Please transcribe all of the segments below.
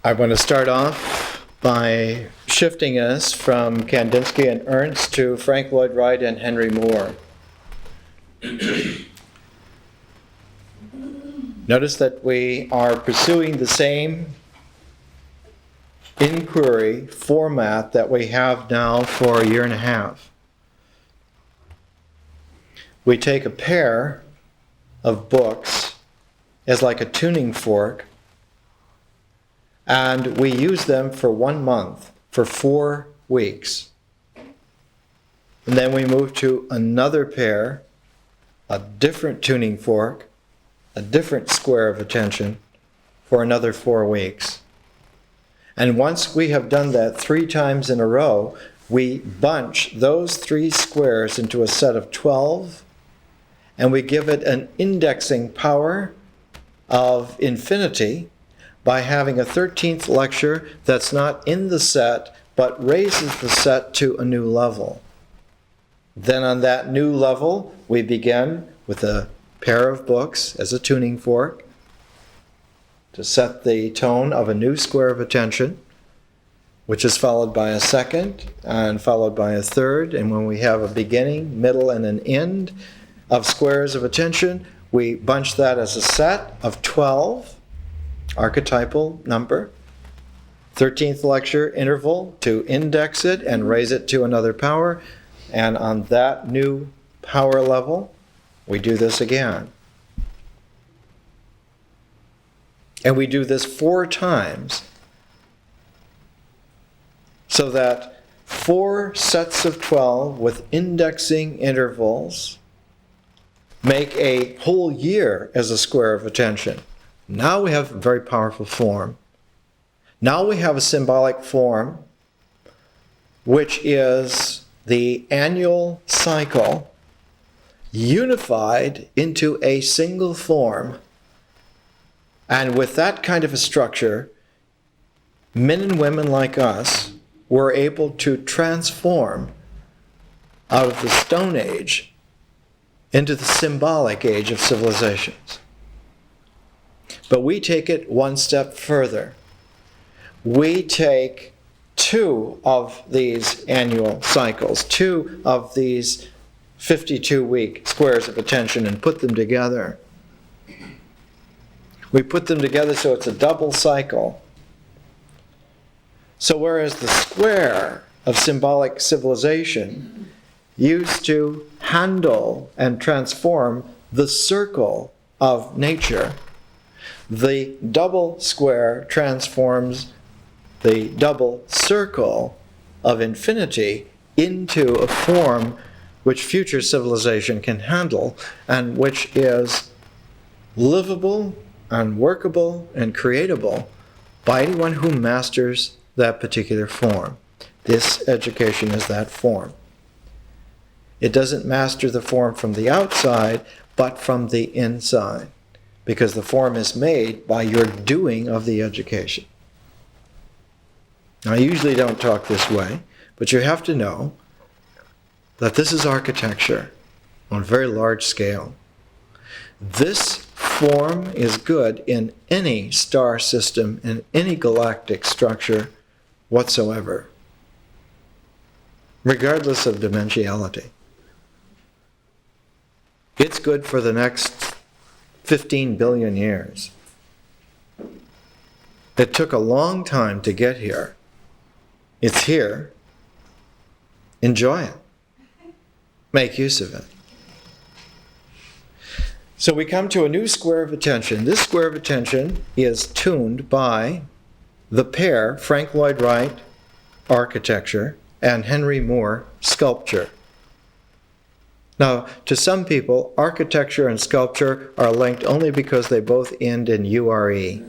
I want to start off by shifting us from Kandinsky and Ernst to Frank Lloyd Wright and Henry Moore. Notice that we are pursuing the same inquiry format that we have now for a year and a half. We take a pair of books as like a tuning fork, and we use them for 1 month, for 4 weeks. And then we move to another pair, a different tuning fork, a different square of attention, for another 4 weeks. And once we have done that 3 times in a row, we bunch those 3 squares into a set of 12, and we give it an indexing power of infinity by having a 13th lecture that's not in the set, but raises the set to a new level. Then on that new level, we begin with a pair of books as a tuning fork to set the tone of a new square of attention, which is followed by a second and followed by a third. And when we have a beginning, middle, and an end of squares of attention, we bunch that as a set of 12, archetypal number, 13th lecture interval to index it and raise it to another power. And on that new power level, we do this again. And we do this 4 times, so that 4 sets of 12 with indexing intervals make a whole year as a square of attention. Now we have a very powerful form. Now we have a symbolic form, which is the annual cycle unified into a single form. And with that kind of a structure, men and women like us were able to transform out of the Stone Age into the symbolic age of civilizations. But we take it one step further. We take 2 of these annual cycles, 2 of these 52-week squares of attention, and put them together. We put them together so it's a double cycle. So whereas the square of symbolic civilization used to handle and transform the circle of nature, the double square transforms the double circle of infinity into a form which future civilization can handle, and which is livable and workable and creatable by anyone who masters that particular form. This education is that form. It doesn't master the form from the outside, but from the inside, because the form is made by your doing of the education. Now, I usually don't talk this way, but you have to know that this is architecture on a very large scale. This form is good in any star system, in any galactic structure whatsoever, regardless of dimensionality. It's good for the next 15 billion years. It took a long time to get here. It's here. Enjoy it. Make use of it. So we come to a new square of attention. This square of attention is tuned by the pair, Frank Lloyd Wright, architecture, and Henry Moore, sculpture. Now, to some people, architecture and sculpture are linked only because they both end in URE.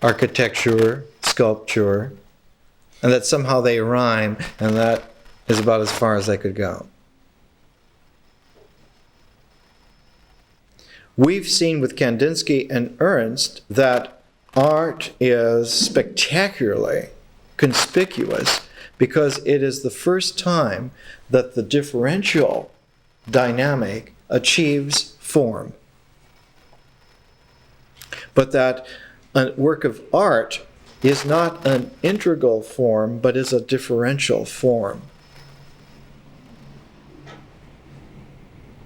Architecture, sculpture, and that somehow they rhyme, and that is about as far as they could go. We've seen with Kandinsky and Ernst that art is spectacularly conspicuous because it is the first time that the differential dynamic achieves form. But that a work of art is not an integral form, but is a differential form.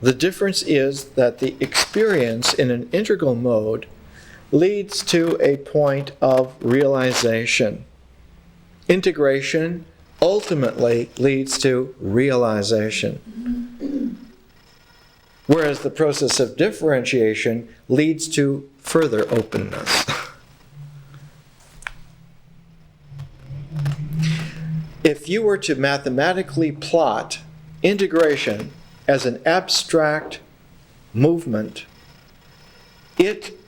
The difference is that the experience in an integral mode leads to a point of realization. Integration ultimately leads to realization, whereas the process of differentiation leads to further openness. If you were to mathematically plot integration as an abstract movement, it,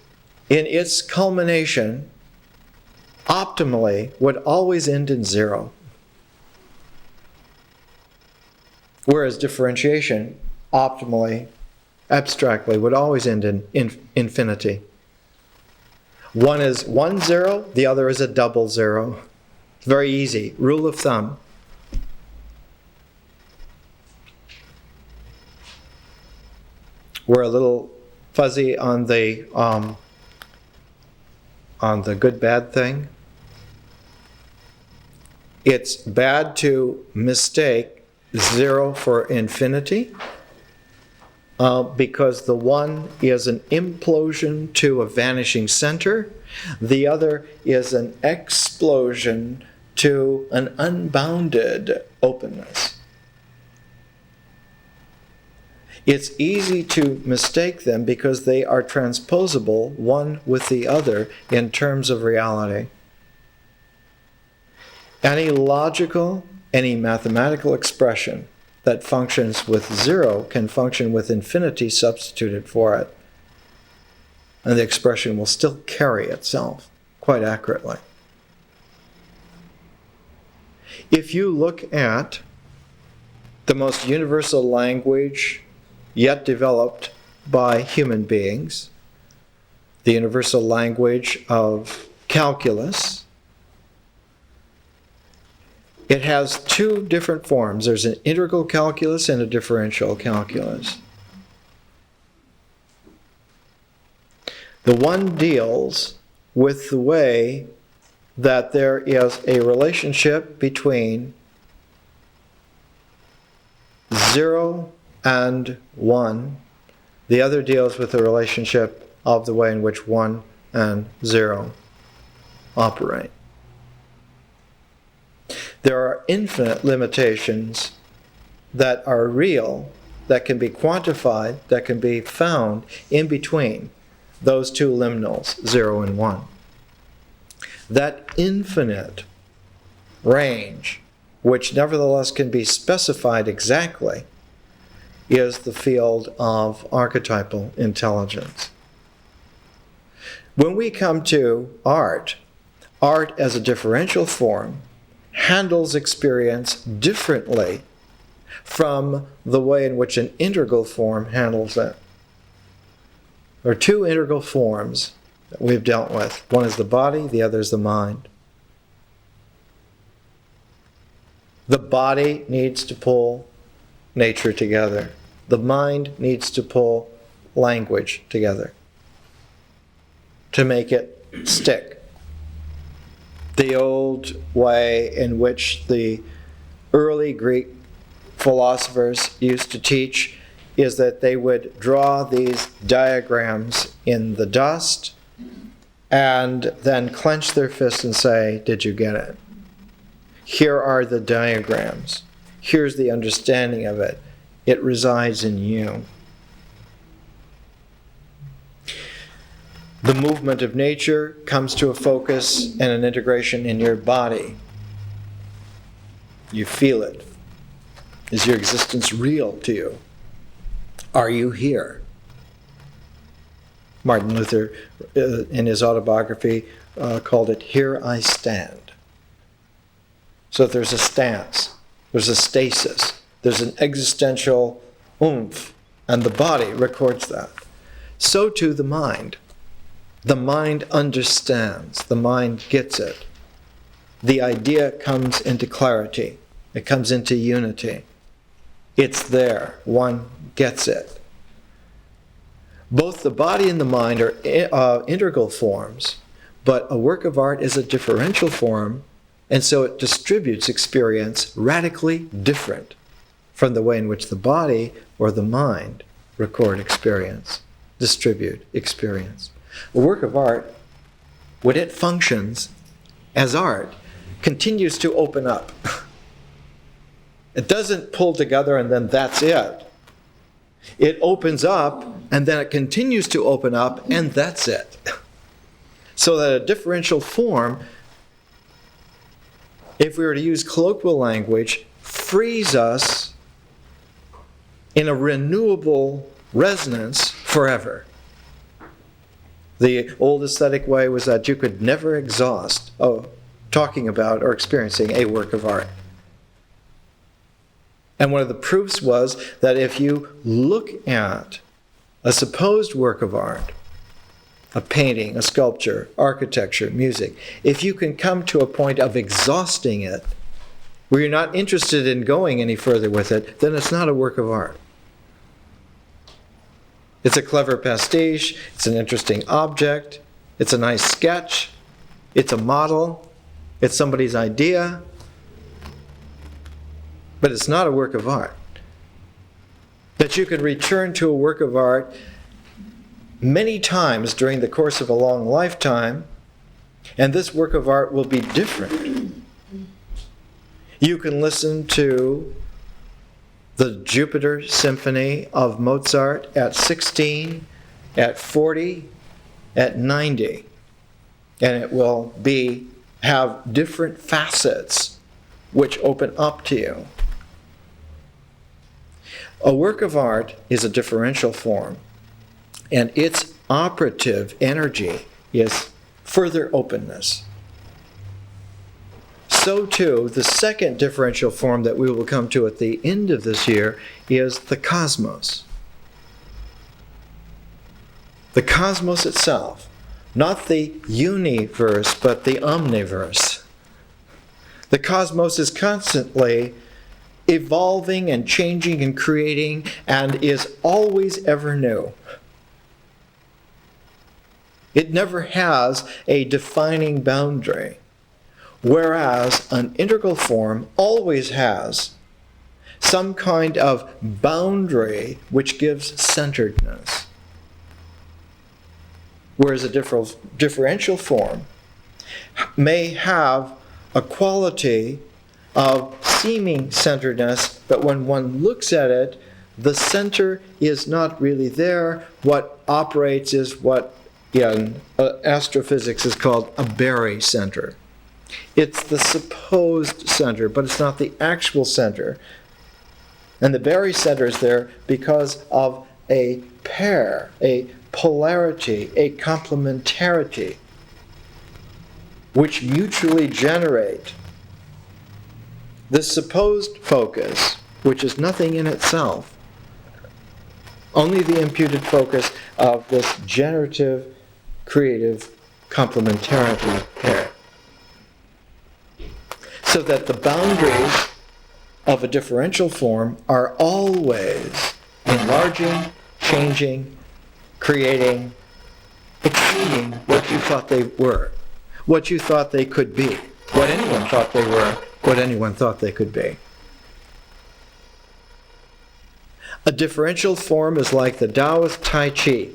in its culmination, optimally would always end in zero. Whereas differentiation, optimally, abstractly, would always end in infinity. One is 1 0, the other is a double zero. It's very easy. Rule of thumb. We're a little fuzzy on the good-bad thing. It's bad to mistake 0 for infinity because the one is an implosion to a vanishing center. The other is an explosion to an unbounded openness. It's easy to mistake them because they are transposable one with the other in terms of reality. Any logical, any mathematical expression that functions with 0 can function with infinity substituted for it. And the expression will still carry itself quite accurately. If you look at the most universal language yet developed by human beings, the universal language of calculus, it has two different forms. There's an integral calculus and a differential calculus. The one deals with the way that there is a relationship between 0 and 1. The other deals with the relationship of the way in which 1 and 0 operate. There are infinite limitations that are real, that can be quantified, that can be found in between those two liminals, 0 and 1. That infinite range, which nevertheless can be specified exactly, is the field of archetypal intelligence. When we come to art, art as a differential form handles experience differently from the way in which an integral form handles it. There are two integral forms that we've dealt with. One is the body, the other is the mind. The body needs to pull nature together. The mind needs to pull language together to make it stick. The old way in which the early Greek philosophers used to teach is that they would draw these diagrams in the dust and then clench their fists and say, "Did you get it? Here are the diagrams. Here's the understanding of it. It resides in you." The movement of nature comes to a focus and an integration in your body. You feel it. Is your existence real to you? Are you here? Martin Luther, in his autobiography, called it, "Here I Stand." So there's a stance, there's a stasis, there's an existential oomph, and the body records that. So too the mind. The mind understands, the mind gets it. The idea comes into clarity, it comes into unity. It's there, one gets it. Both the body and the mind are integral forms, But a work of art is a differential form, and so it distributes experience radically different from the way in which the body or the mind record experience, distribute experience. A work of art, when it functions as art, continues to open up. It doesn't pull together and then that's it. It opens up and then it continues to open up and that's it. So that a differential form, if we were to use colloquial language, frees us in a renewable resonance forever. The old aesthetic way was that you could never exhaust talking about or experiencing a work of art. And one of the proofs was that if you look at a supposed work of art, a painting, a sculpture, architecture, music, if you can come to a point of exhausting it, where you're not interested in going any further with it, then it's not a work of art. It's a clever pastiche, it's an interesting object, it's a nice sketch, it's a model, it's somebody's idea, but it's not a work of art. That you could return to a work of art many times during the course of a long lifetime, and this work of art will be different. You can listen to the Jupiter Symphony of Mozart at 16, at 40, at 90, and it will have different facets which open up to you. A work of art is a differential form, and its operative energy is further openness. So too, the second differential form that we will come to at the end of this year is the cosmos. The cosmos itself, not the universe, but the omniverse. The cosmos is constantly evolving and changing and creating and is always ever new. It never has a defining boundary, whereas an integral form always has some kind of boundary which gives centeredness. Whereas a differential form may have a quality of seeming centeredness, but when one looks at it, the center is not really there. What operates is what in astrophysics is called a barycenter. It's the supposed center, but it's not the actual center. And the barycenter is there because of a pair, a polarity, a complementarity, which mutually generate this supposed focus, which is nothing in itself, only the imputed focus of this generative, creative complementarity pair. So that the boundaries of a differential form are always enlarging, changing, creating, exceeding what you thought they were, what you thought they could be, what anyone thought they were, what anyone thought they could be. A differential form is like the Taoist Tai Chi.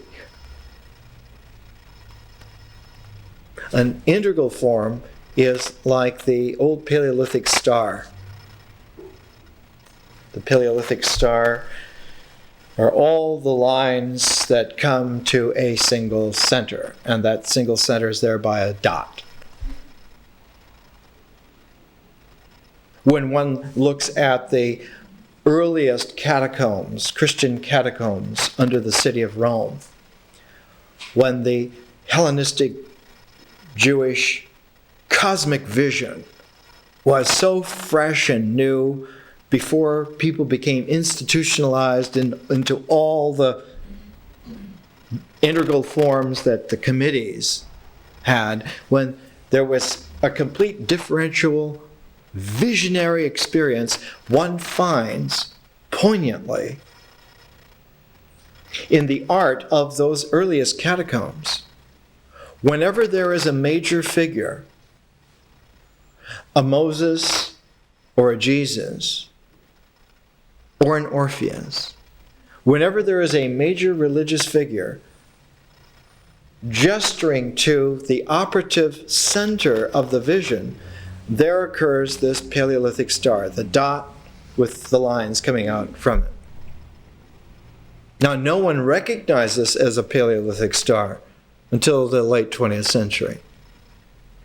An integral form is like the old Paleolithic star. The Paleolithic star are all the lines that come to a single center, and that single center is there by a dot. When one looks at the earliest catacombs, Christian catacombs under the city of Rome, when the Hellenistic Jewish cosmic vision was so fresh and new before people became institutionalized into all the integral forms that the committees had, when there was a complete differential visionary experience, one finds poignantly in the art of those earliest catacombs, Whenever there is a major figure, a Moses or a Jesus or an Orpheus, whenever there is a major religious figure gesturing to the operative center of the vision, there occurs this Paleolithic star, the dot with the lines coming out from it. Now, no one recognized this as a Paleolithic star until the late 20th century.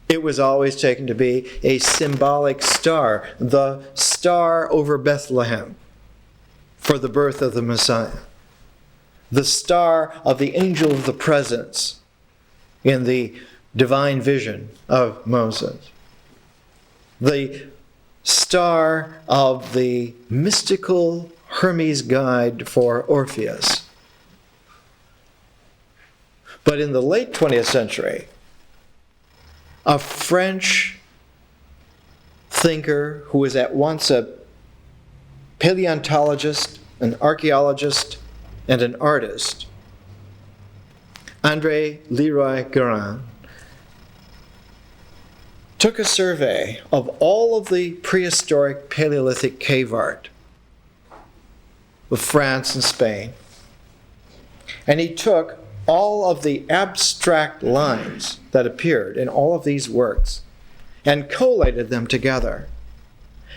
It was always taken to be a symbolic star, the star over Bethlehem for the birth of the Messiah, the star of the angel of the presence in the divine vision of Moses, the star of the mystical Hermes guide for Orpheus. But in the late 20th century, a French thinker who was at once a paleontologist, an archaeologist, and an artist, André Leroy-Guérin, took a survey of all of the prehistoric Paleolithic cave art of France and Spain, and he took all of the abstract lines that appeared in all of these works and collated them together.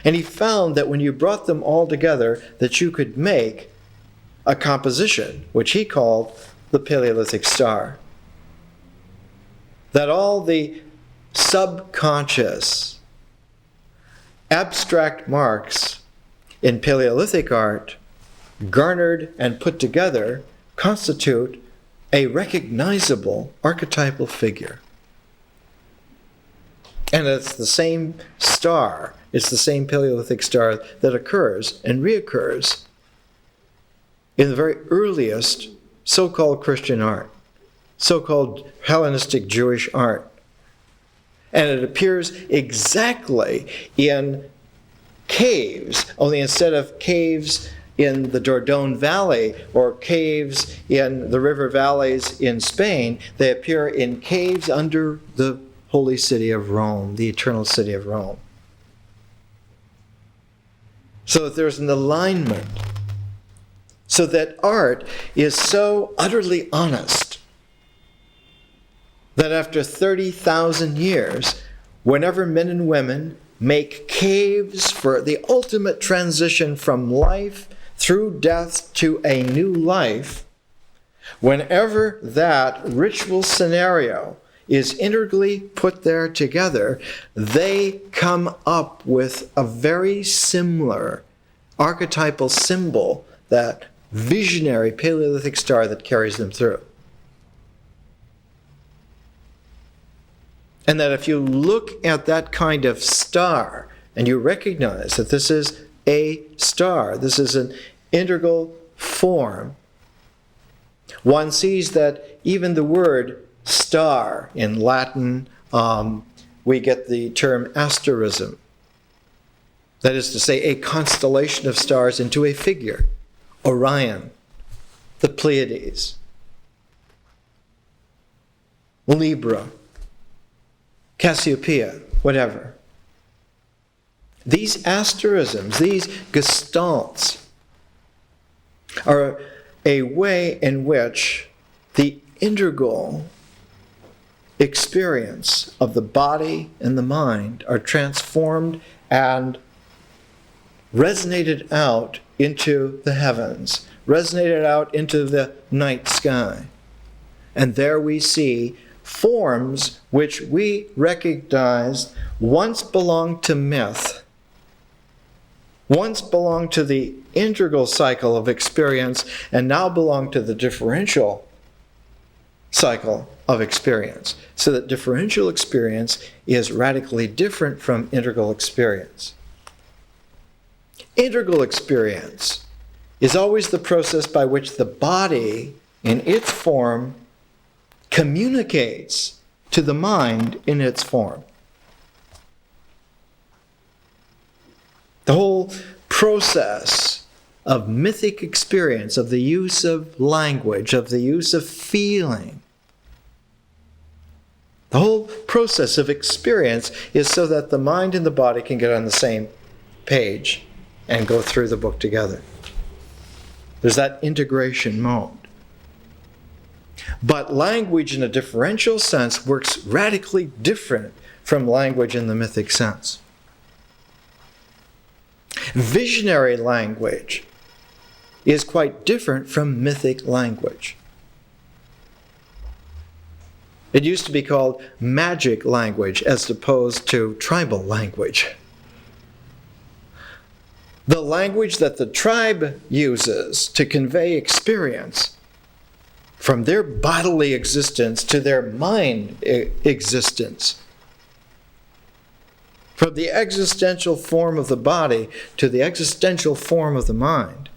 And he found that when you brought them all together, that you could make a composition, which he called the Paleolithic star. That all the subconscious abstract marks in Paleolithic art, garnered and put together, constitute a recognizable archetypal figure. And it's the same star, it's the same Paleolithic star that occurs and reoccurs in the very earliest so-called Christian art, so-called Hellenistic Jewish art. And it appears exactly in caves, only instead of caves in the Dordogne Valley or caves in the river valleys in Spain, they appear in caves under the holy city of Rome, the eternal city of Rome. So that there's an alignment, so that art is so utterly honest that after 30,000 years, whenever men and women make caves for the ultimate transition from life through death to a new life, whenever that ritual scenario is integrally put there together, they come up with a very similar archetypal symbol, that visionary Paleolithic star that carries them through. And that if you look at that kind of star and you recognize that this is a star, this is an integral form, one sees that even the word star in Latin, we get the term asterism. That is to say, a constellation of stars into a figure. Orion, the Pleiades, Libra, Cassiopeia, whatever. These asterisms, these gestalts, are a way in which the integral experience of the body and the mind are transformed and resonated out into the heavens, resonated out into the night sky. And there we see forms which we recognized once belonged to myth, once belonged to the integral cycle of experience, and now belong to the differential cycle of experience. So that differential experience is radically different from integral experience. Integral experience is always the process by which the body, in its form, communicates to the mind in its form. The whole process of mythic experience, of the use of language, of the use of feeling, The whole process of experience is so that the mind and the body can get on the same page and go through the book together. There's that integration mode. But language in a differential sense works radically different from language in the mythic sense. Visionary language is quite different from mythic language. It used to be called magic language as opposed to tribal language. The language that the tribe uses to convey experience from their bodily existence to their mind existence, from the existential form of the body to the existential form of the mind,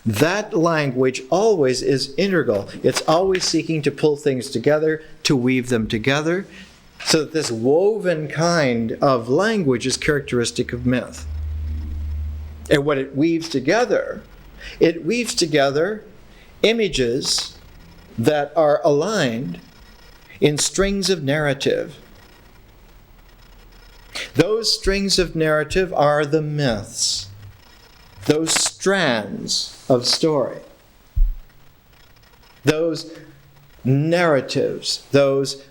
that language always is integral. It's always seeking to pull things together, to weave them together, so that this woven kind of language is characteristic of myth. And what it weaves together images that are aligned in strings of narrative. Those strings of narrative are the myths, those strands of story, those narratives, those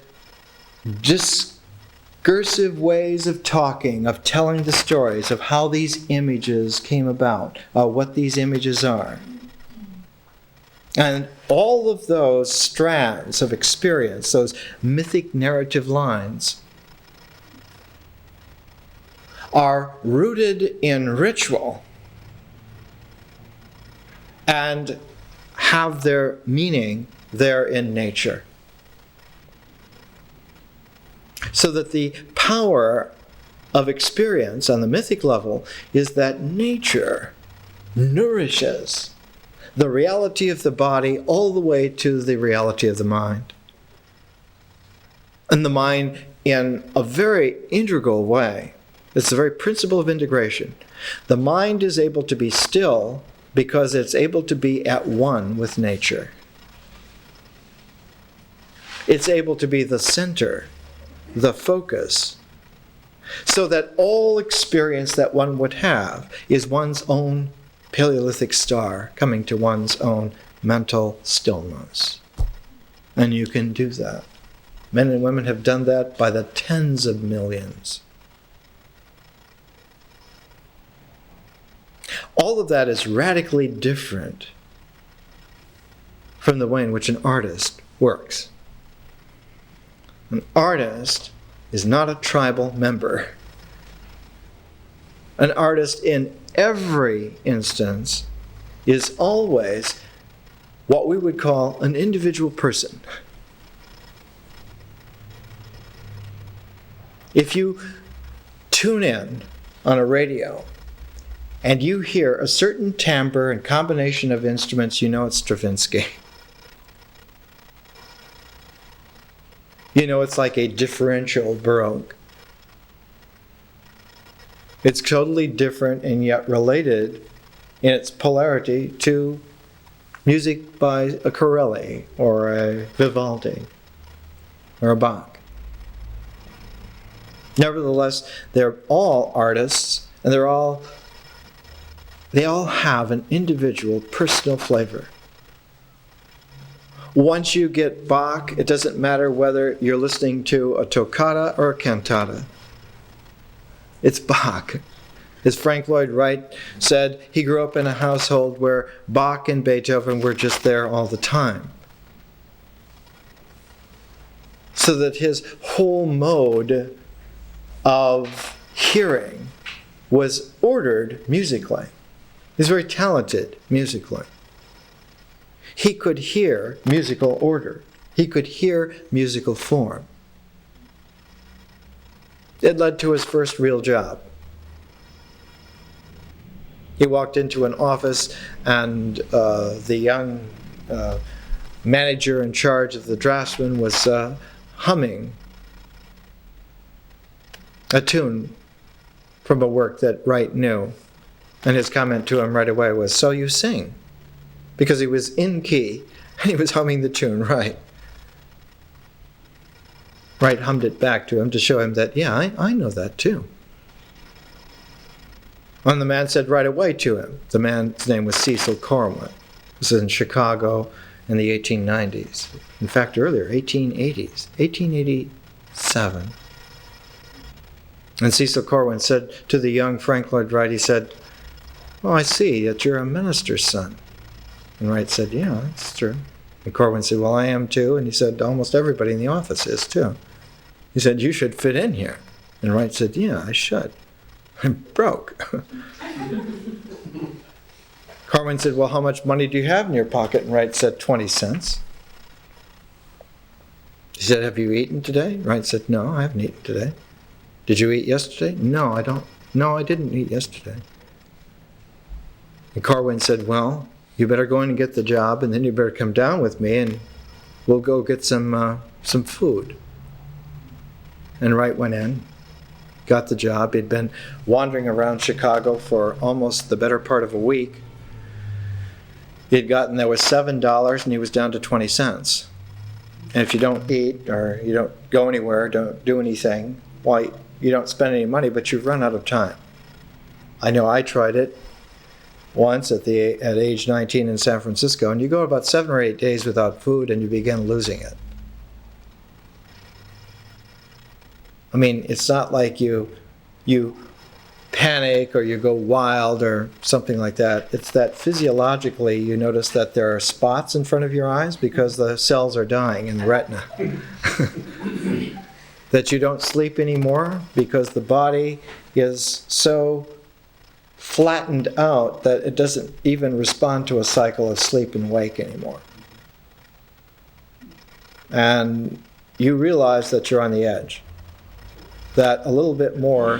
discursive ways of talking, of telling the stories, of how these images came about, what these images are. And all of those strands of experience, those mythic narrative lines, are rooted in ritual and have their meaning there in nature. So that the power of experience on the mythic level is that nature nourishes the reality of the body all the way to the reality of the mind. And the mind in a very integral way. It's the very principle of integration. The mind is able to be still because it's able to be at one with nature. It's able to be the center, the focus, so that all experience that one would have is one's own Paleolithic star coming to one's own mental stillness. And you can do that. Men and women have done that by the tens of millions. All of that is radically different from the way in which an artist works. An artist is not a tribal member. An artist in every instance is always what we would call an individual person. If you tune in on a radio and you hear a certain timbre and combination of instruments, you know it's Stravinsky. You know it's like a differential Baroque. It's totally different and yet related in its polarity to music by a Corelli or a Vivaldi or a Bach. Nevertheless, they're all artists and they all have an individual personal flavor. Once you get Bach, it doesn't matter whether you're listening to a toccata or a cantata. It's Bach. As Frank Lloyd Wright said, he grew up in a household where Bach and Beethoven were just there all the time. So that his whole mode of hearing was ordered musically. He's very talented musically. He could hear musical order. He could hear musical form. It led to his first real job. He walked into an office and the young manager in charge of the draftsman was humming a tune from a work that Wright knew. And his comment to him right away was, "So you sing?" Because he was in key and he was humming the tune right. Wright hummed it back to him to show him that, yeah, I know that too. And the man said right away to him, the man's name was Cecil Corwin. This is in Chicago in the 1890s. In fact, earlier, 1880s, 1887. And Cecil Corwin said to the young Frank Lloyd Wright, he said, "Oh, I see that you're a minister's son." And Wright said, "Yeah, that's true." And Corwin said, "Well, I am too." And he said, "Almost everybody in the office is too." He said, "You should fit in here." And Wright said, "Yeah, I should. I'm broke." Corwin said, "Well, how much money do you have in your pocket?" And Wright said, 20 cents. He said, "Have you eaten today?" Wright said, "No, I haven't eaten today." "Did you eat yesterday?" "No, I didn't eat yesterday." And Corwin said, "Well, you better go in and get the job, and then you better come down with me, and we'll go get some food." And Wright went in, got the job. He'd been wandering around Chicago for almost the better part of a week. He'd gotten there was $7, and he was down to 20 cents. And if you don't eat, or you don't go anywhere, don't do anything, why, you don't spend any money, but you've run out of time. I know I tried it once at age 19 in San Francisco, and you go about 7 or 8 days without food, and you begin losing it. I mean, it's not like you panic or you go wild or something like that. It's that physiologically you notice that there are spots in front of your eyes because the cells are dying in the retina. That you don't sleep anymore because the body is so flattened out that it doesn't even respond to a cycle of sleep and wake anymore. And you realize that you're on the edge. That a little bit more,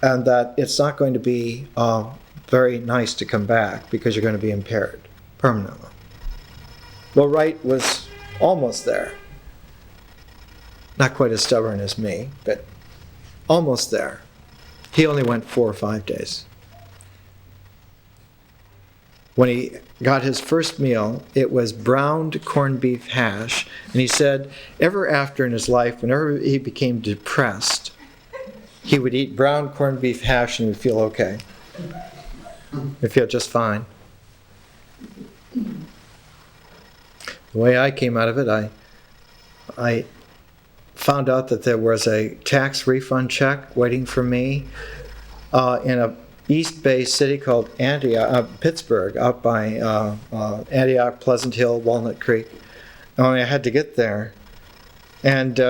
and that it's not going to be very nice to come back because you're going to be impaired permanently. Well, Wright was almost there. Not quite as stubborn as me, but almost there. He only went 4 or 5 days. When he got his first meal, it was browned corned beef hash, and he said ever after in his life, whenever he became depressed, he would eat browned corned beef hash and he would feel okay. He'd feel just fine. The way I came out of it, I found out that there was a tax refund check waiting for me in a East Bay city called Pittsburgh, out by Antioch, Pleasant Hill, Walnut Creek. Only I had to get there. And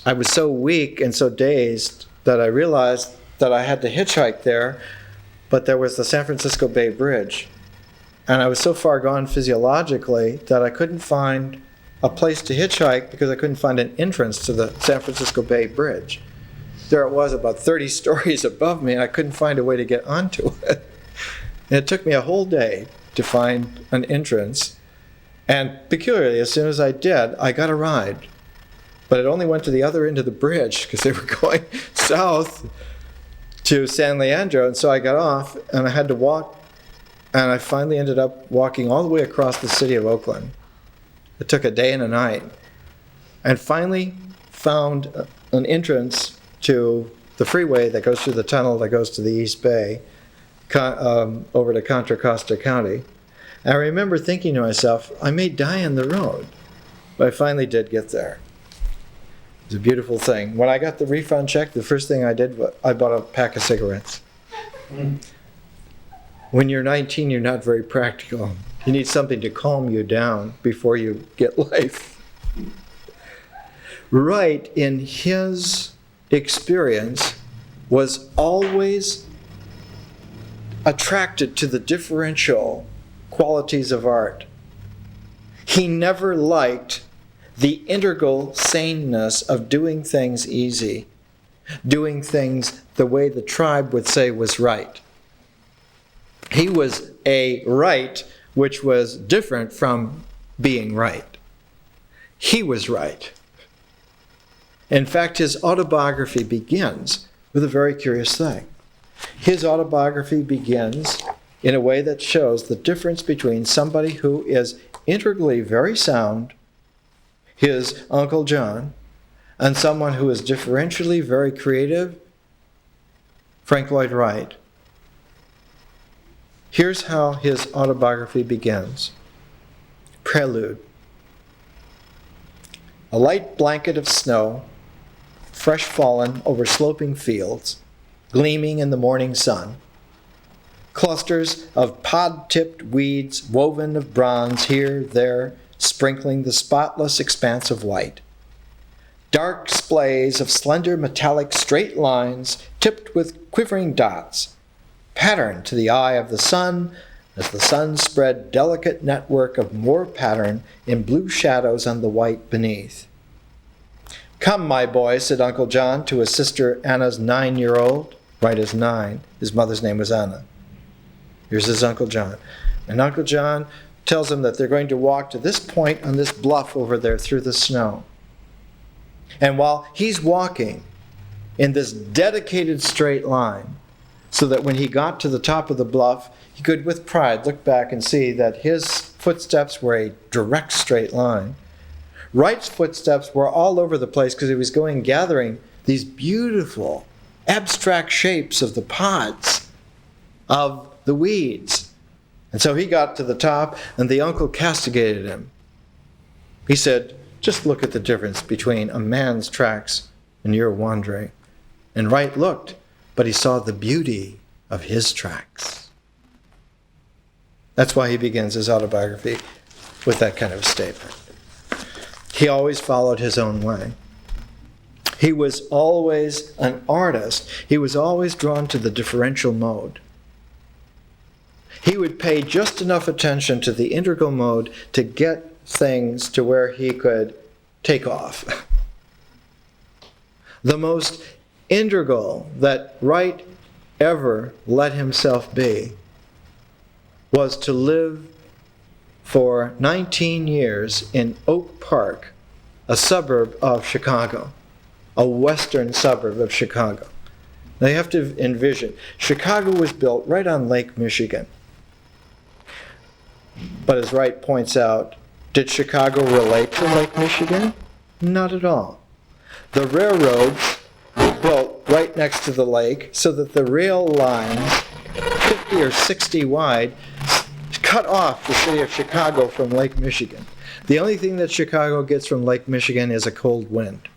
I was so weak and so dazed that I realized that I had to hitchhike there, but there was the San Francisco Bay Bridge. And I was so far gone physiologically that I couldn't find a place to hitchhike because I couldn't find an entrance to the San Francisco Bay Bridge. There it was about 30 stories above me, and I couldn't find a way to get onto it. And it took me a whole day to find an entrance. And peculiarly, as soon as I did, I got a ride. But it only went to the other end of the bridge because they were going south to San Leandro. And so I got off, and I had to walk. And I finally ended up walking all the way across the city of Oakland. It took a day and a night. And finally found an entrance to the freeway that goes through the tunnel that goes to the East Bay, over to Contra Costa County. And I remember thinking to myself, I may die on the road. But I finally did get there. It was a beautiful thing. When I got the refund check, the first thing I did was I bought a pack of cigarettes. When you're 19, you're not very practical. You need something to calm you down before you get life. Wright, in his experience, was always attracted to the differential qualities of art. He never liked the integral saneness of doing things easy, doing things the way the tribe would say was right. He was a right which was different from being right. He was right. In fact, his autobiography begins with a very curious thing. His autobiography begins in a way that shows the difference between somebody who is integrally very sound, his Uncle John, and someone who is differentially very creative, Frank Lloyd Wright. Here's how his autobiography begins. Prelude. A light blanket of snow, fresh fallen over sloping fields, gleaming in the morning sun. Clusters of pod-tipped weeds woven of bronze here, there, sprinkling the spotless expanse of white. Dark splays of slender metallic straight lines tipped with quivering dots, patterned to the eye of the sun as the sun spread delicate network of more pattern in blue shadows on the white beneath. "Come, my boy," said Uncle John to his sister Anna's 9-year-old. Wright is 9. His mother's name was Anna. Here's his Uncle John. And Uncle John tells him that they're going to walk to this point on this bluff over there through the snow. And while he's walking in this dedicated straight line, so that when he got to the top of the bluff, he could with pride look back and see that his footsteps were a direct straight line. Wright's footsteps were all over the place because he was going gathering these beautiful abstract shapes of the pods, of the weeds. And so he got to the top, and the uncle castigated him. He said, "Just look at the difference between a man's tracks and your wandering." And Wright looked, but he saw the beauty of his tracks. That's why he begins his autobiography with that kind of a statement. He always followed his own way. He was always an artist. He was always drawn to the differential mode. He would pay just enough attention to the integral mode to get things to where he could take off. The most integral that Wright ever let himself be was to live for 19 years in Oak Park, a suburb of Chicago, a western suburb of Chicago. Now you have to envision, Chicago was built right on Lake Michigan. But as Wright points out, did Chicago relate to Lake Michigan? Not at all. The railroads were built right next to the lake so that the rail lines, 50 or 60 wide, cut off the city of Chicago from Lake Michigan. The only thing that Chicago gets from Lake Michigan is a cold wind.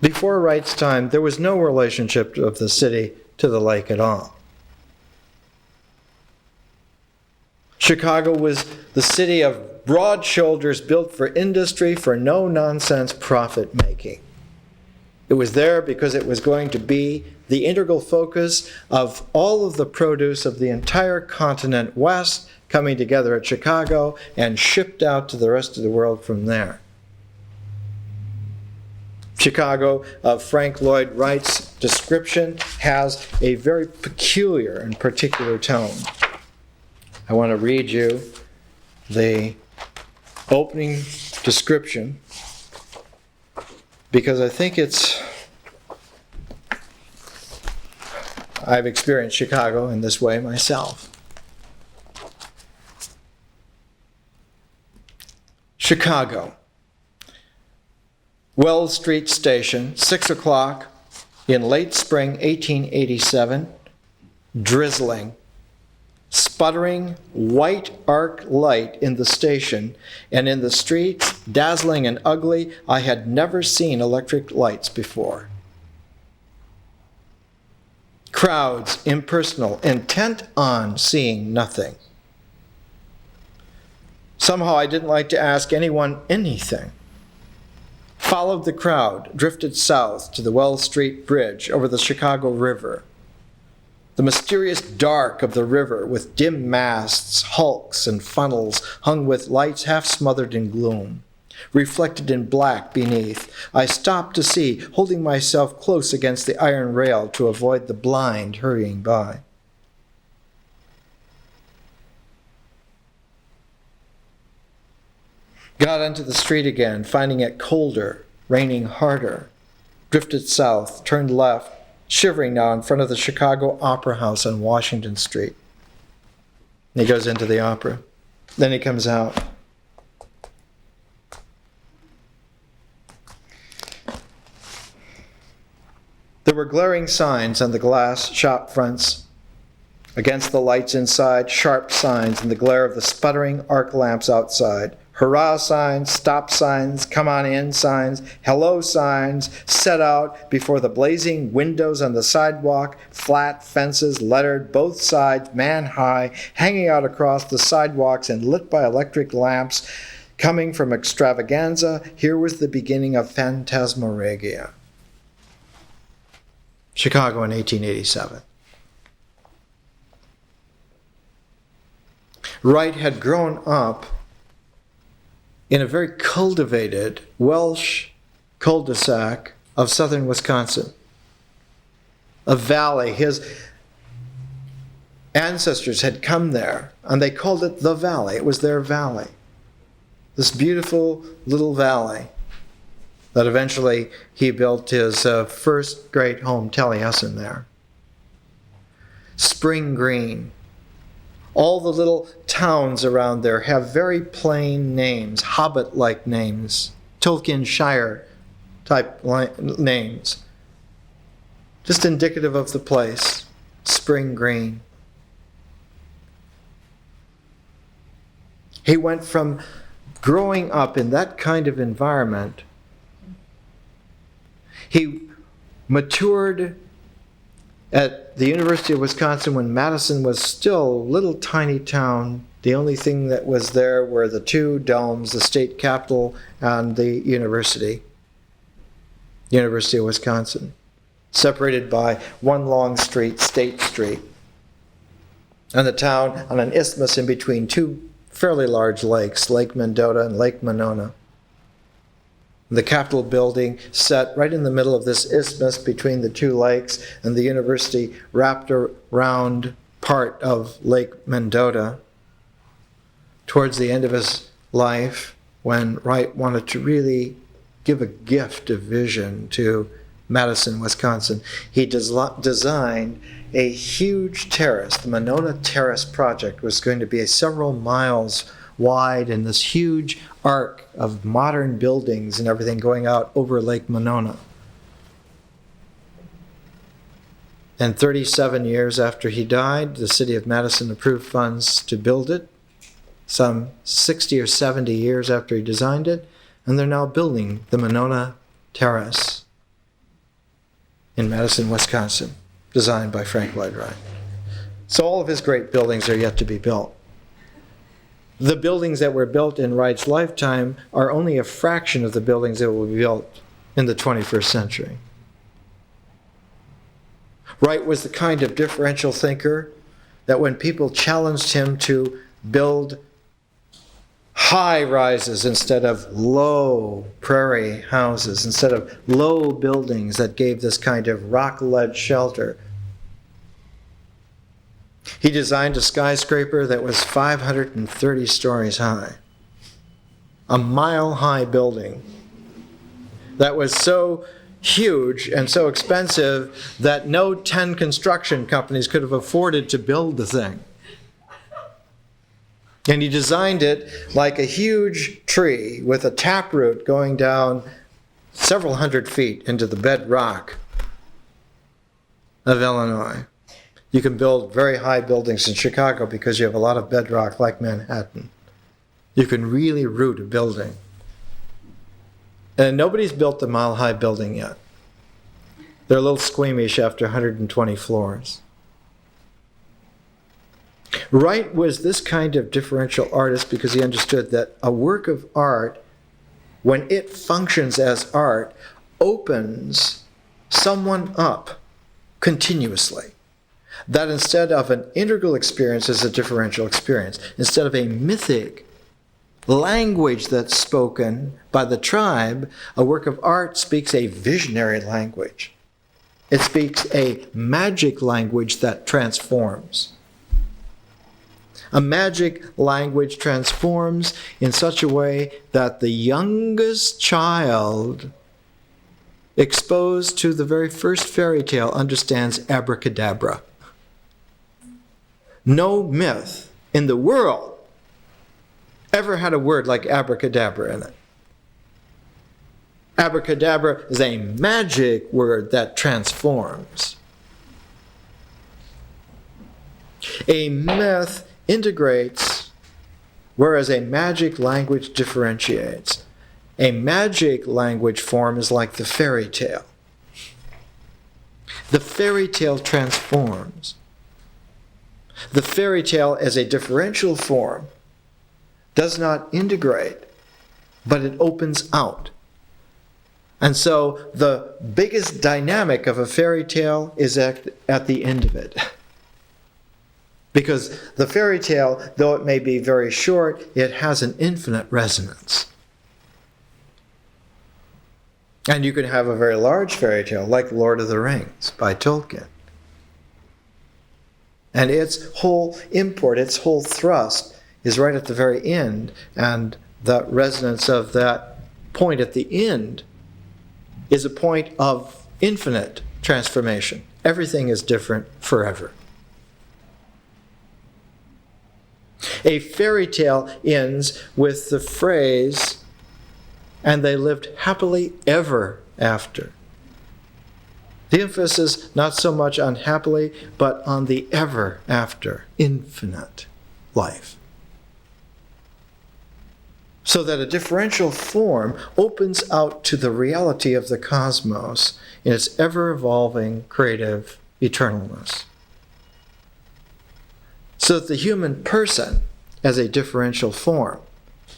Before Wright's time, there was no relationship of the city to the lake at all. Chicago was the city of broad shoulders built for industry, for no-nonsense profit-making. It was there because it was going to be the integral focus of all of the produce of the entire continent west coming together at Chicago and shipped out to the rest of the world from there. Chicago, of Frank Lloyd Wright's description, has a very peculiar and particular tone. I want to read you the opening description because I think I've experienced Chicago in this way myself. Chicago. Wells Street Station, 6 o'clock in late spring 1887, drizzling. Sputtering white arc light in the station, and in the streets, dazzling and ugly. I had never seen electric lights before. Crowds, impersonal, intent on seeing nothing. Somehow I didn't like to ask anyone anything. Followed the crowd, drifted south to the Wells Street Bridge over the Chicago River. The mysterious dark of the river with dim masts, hulks, and funnels hung with lights half smothered in gloom. Reflected in black beneath, I stopped to see, holding myself close against the iron rail to avoid the blind hurrying by. Got onto the street again, finding it colder, raining harder. Drifted south, turned left, shivering now in front of the Chicago Opera House on Washington Street. He goes into the opera. Then he comes out. There were glaring signs on the glass shop fronts against the lights inside, sharp signs in the glare of the sputtering arc lamps outside. Hurrah signs, stop signs, come on in signs, hello signs set out before the blazing windows on the sidewalk, flat fences lettered both sides man high, hanging out across the sidewalks and lit by electric lamps coming from extravaganza. Here was the beginning of phantasmagoria. Chicago in 1887. Wright had grown up in a very cultivated Welsh cul-de-sac of southern Wisconsin. A valley. His ancestors had come there, and they called it the valley. It was their valley. This beautiful little valley that eventually he built his first great home, Taliesin, there. Spring Green. All the little towns around there have very plain names, Hobbit-like names, Tolkien Shire type names. Just indicative of the place. Spring Green. He went from growing up in that kind of environment. He matured at the University of Wisconsin when Madison was still a little tiny town. The only thing that was there were the two domes, the state capitol and the University of Wisconsin, separated by one long street, State Street. And the town on an isthmus in between two fairly large lakes, Lake Mendota and Lake Monona. The Capitol building set right in the middle of this isthmus between the two lakes, and the university wrapped around part of Lake Mendota. Towards the end of his life, when Wright wanted to really give a gift of vision to Madison, Wisconsin, he designed a huge terrace. The Monona Terrace project was going to be several miles wide in this huge arc of modern buildings and everything going out over Lake Monona. And 37 years after he died, the city of Madison approved funds to build it, some 60 or 70 years after he designed it, and they're now building the Monona Terrace in Madison, Wisconsin, designed by Frank Lloyd Wright. So all of his great buildings are yet to be built. The buildings that were built in Wright's lifetime are only a fraction of the buildings that will be built in the 21st century. Wright was the kind of differential thinker that when people challenged him to build high rises instead of low prairie houses, instead of low buildings that gave this kind of rock-led shelter, he designed a skyscraper that was 530 stories high. A mile-high building that was so huge and so expensive that no 10 construction companies could have afforded to build the thing. And he designed it like a huge tree with a taproot going down several hundred feet into the bedrock of Illinois. You can build very high buildings in Chicago because you have a lot of bedrock like Manhattan. You can really root a building. And nobody's built the mile-high building yet. They're a little squeamish after 120 floors. Wright was this kind of differential artist because he understood that a work of art, when it functions as art, opens someone up continuously. That instead of an integral experience is a differential experience. Instead of a mythic language that's spoken by the tribe, a work of art speaks a visionary language. It speaks a magic language that transforms. A magic language transforms in such a way that the youngest child exposed to the very first fairy tale understands abracadabra. No myth in the world ever had a word like abracadabra in it. Abracadabra is a magic word that transforms. A myth integrates, whereas a magic language differentiates. A magic language form is like the fairy tale. The fairy tale transforms. The fairy tale as a differential form does not integrate, but it opens out. And so the biggest dynamic of a fairy tale is at the end of it. Because the fairy tale, though it may be very short, it has an infinite resonance. And you can have a very large fairy tale, like Lord of the Rings by Tolkien. And its whole import, its whole thrust is right at the very end, and the resonance of that point at the end is a point of infinite transformation. Everything is different forever. A fairy tale ends with the phrase, "and they lived happily ever after." The emphasis not so much on happily, but on the ever after, infinite life. So that a differential form opens out to the reality of the cosmos in its ever-evolving, creative eternalness. So that the human person, as a differential form,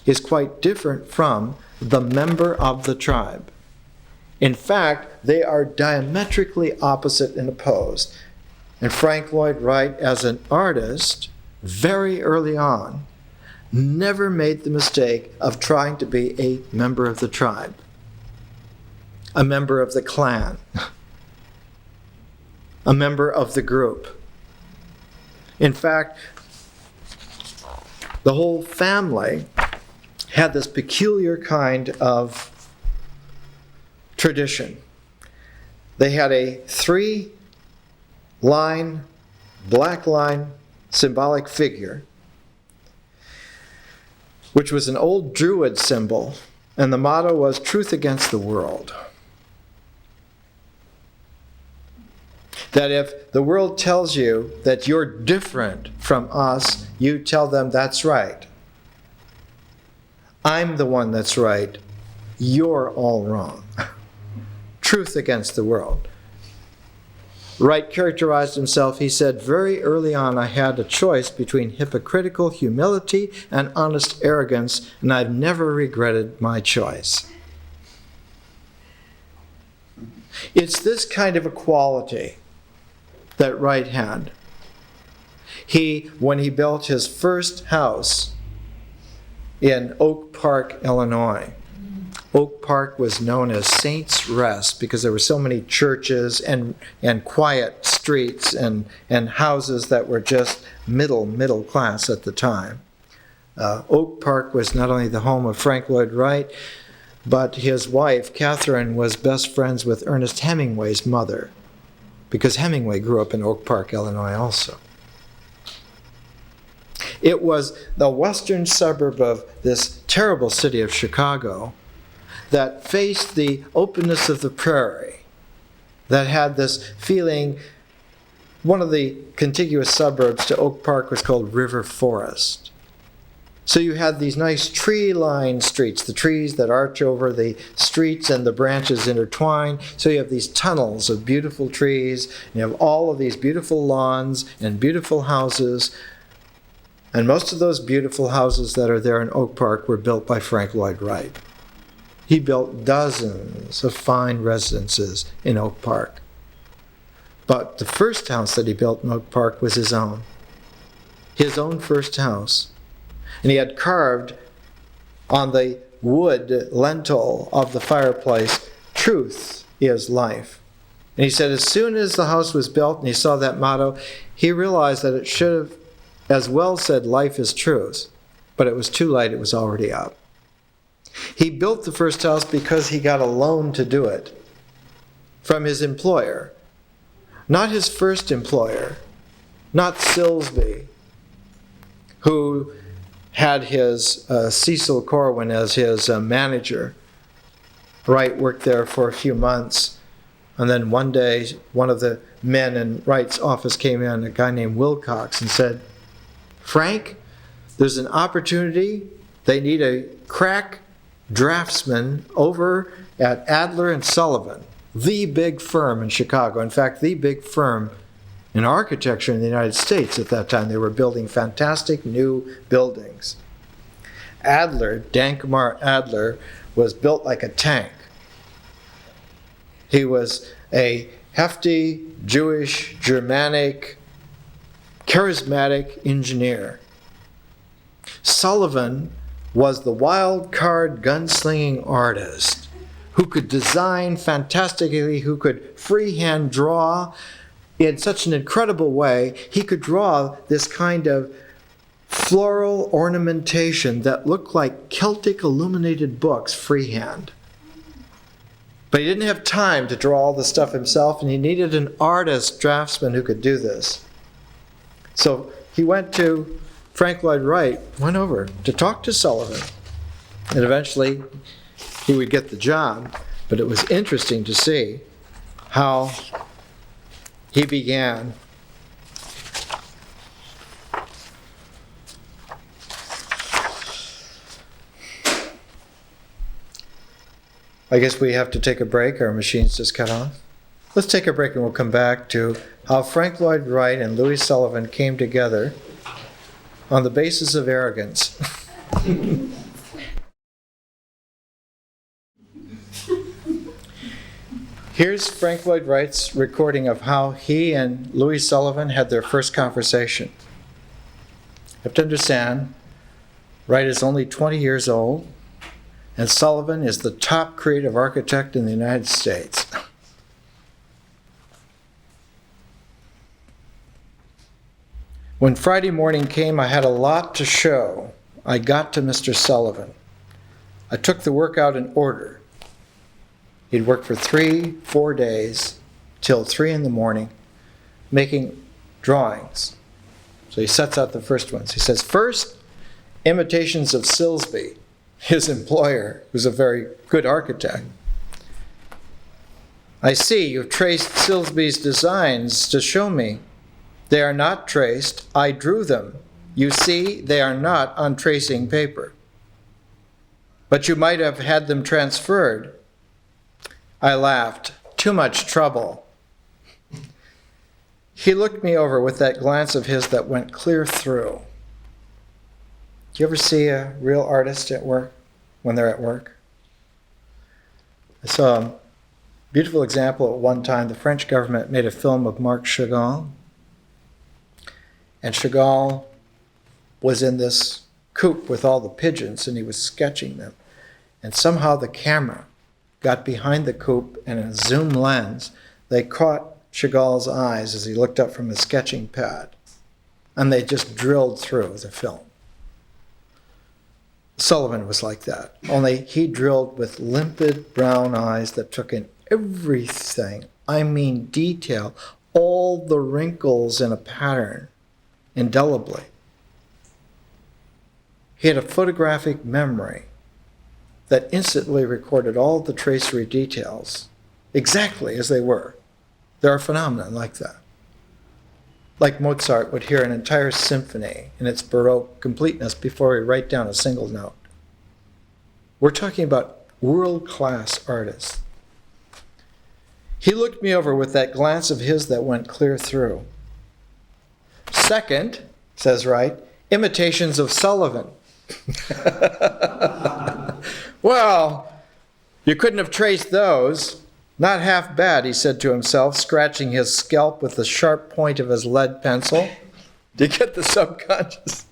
is quite different from the member of the tribe. In fact, they are diametrically opposite and opposed. And Frank Lloyd Wright, as an artist, very early on, never made the mistake of trying to be a member of the tribe, a member of the clan, a member of the group. In fact, the whole family had this peculiar kind of tradition. They had a 3-line, black line, symbolic figure, which was an old Druid symbol, and the motto was "Truth against the world." That if the world tells you that you're different from us, you tell them that's right. I'm the one that's right. You're all wrong. Truth against the world. Wright characterized himself, he said, "Very early on I had a choice between hypocritical humility and honest arrogance, and I've never regretted my choice." It's this kind of equality that Wright had. When he built his first house in Oak Park, Illinois, Oak Park was known as Saints' Rest because there were so many churches and quiet streets and houses that were just middle class at the time. Oak Park was not only the home of Frank Lloyd Wright, but his wife, Catherine, was best friends with Ernest Hemingway's mother, because Hemingway grew up in Oak Park, Illinois also. It was the western suburb of this terrible city of Chicago that faced the openness of the prairie, that had this feeling. One of the contiguous suburbs to Oak Park was called River Forest. So you had these nice tree-lined streets, the trees that arch over the streets and the branches intertwine. So you have these tunnels of beautiful trees, and you have all of these beautiful lawns and beautiful houses. And most of those beautiful houses that are there in Oak Park were built by Frank Lloyd Wright. He built dozens of fine residences in Oak Park. But the first house that he built in Oak Park was his own first house. And he had carved on the wood lintel of the fireplace, "Truth is life." And he said as soon as the house was built and he saw that motto, he realized that it should have as well said "Life is truth," but it was too late, it was already up. He built the first house because he got a loan to do it from his employer. Not his first employer, not Silsby, who had his Cecil Corwin as his manager. Wright worked there for a few months, and then one day one of the men in Wright's office came in, a guy named Wilcox, and said, "Frank, there's an opportunity. They need a crack draftsman over at Adler and Sullivan, the big firm in Chicago. In fact, the big firm in architecture in the United States at that time. They were building fantastic new buildings. Adler, Dankmar Adler, was built like a tank. He was a hefty, Jewish, Germanic, charismatic engineer. Sullivan was the wild card gunslinging artist who could design fantastically, who could freehand draw in such an incredible way. He could draw this kind of floral ornamentation that looked like Celtic illuminated books freehand. But he didn't have time to draw all the stuff himself, and he needed an artist draftsman who could do this. So he went to Frank Lloyd Wright, went over to talk to Sullivan, and eventually he would get the job. But it was interesting to see how he began I guess we have to take a break. Our machine's just cut off. Let's take a break and we'll come back to how Frank Lloyd Wright and Louis Sullivan came together on the basis of arrogance. Here's Frank Lloyd Wright's recording of how he and Louis Sullivan had their first conversation. You have to understand, Wright is only 20 years old, and Sullivan is the top creative architect in the United States. When Friday morning came, I had a lot to show. I got to Mr. Sullivan. I took the work out in order. He'd worked for 3-4 days till 3 in the morning, making drawings. So he sets out the first ones. He says, first, imitations of Silsby, his employer, who's a very good architect. I see you've traced Silsby's designs to show me. They are not traced. I drew them. You see, they are not on tracing paper. But you might have had them transferred. I laughed. Too much trouble. He looked me over with that glance of his that went clear through. Do you ever see a real artist at work when they're at work? I saw a beautiful example at one time. The French government made a film of Marc Chagall. And Chagall was in this coop with all the pigeons, and he was sketching them. And somehow the camera got behind the coop, and in a zoom lens, they caught Chagall's eyes as he looked up from his sketching pad. And they just drilled through the film. Sullivan was like that, only he drilled with limpid brown eyes that took in everything. I mean detail, all the wrinkles in a pattern, indelibly. He had a photographic memory that instantly recorded all the tracery details exactly as they were. There are phenomena like that. Like Mozart would hear an entire symphony in its Baroque completeness before he write down a single note. We're talking about world-class artists. He looked me over with that glance of his that went clear through. Second, says Wright, imitations of Sullivan. Well, you couldn't have traced those. Not half bad, he said to himself, scratching his scalp with the sharp point of his lead pencil. To get the subconscious.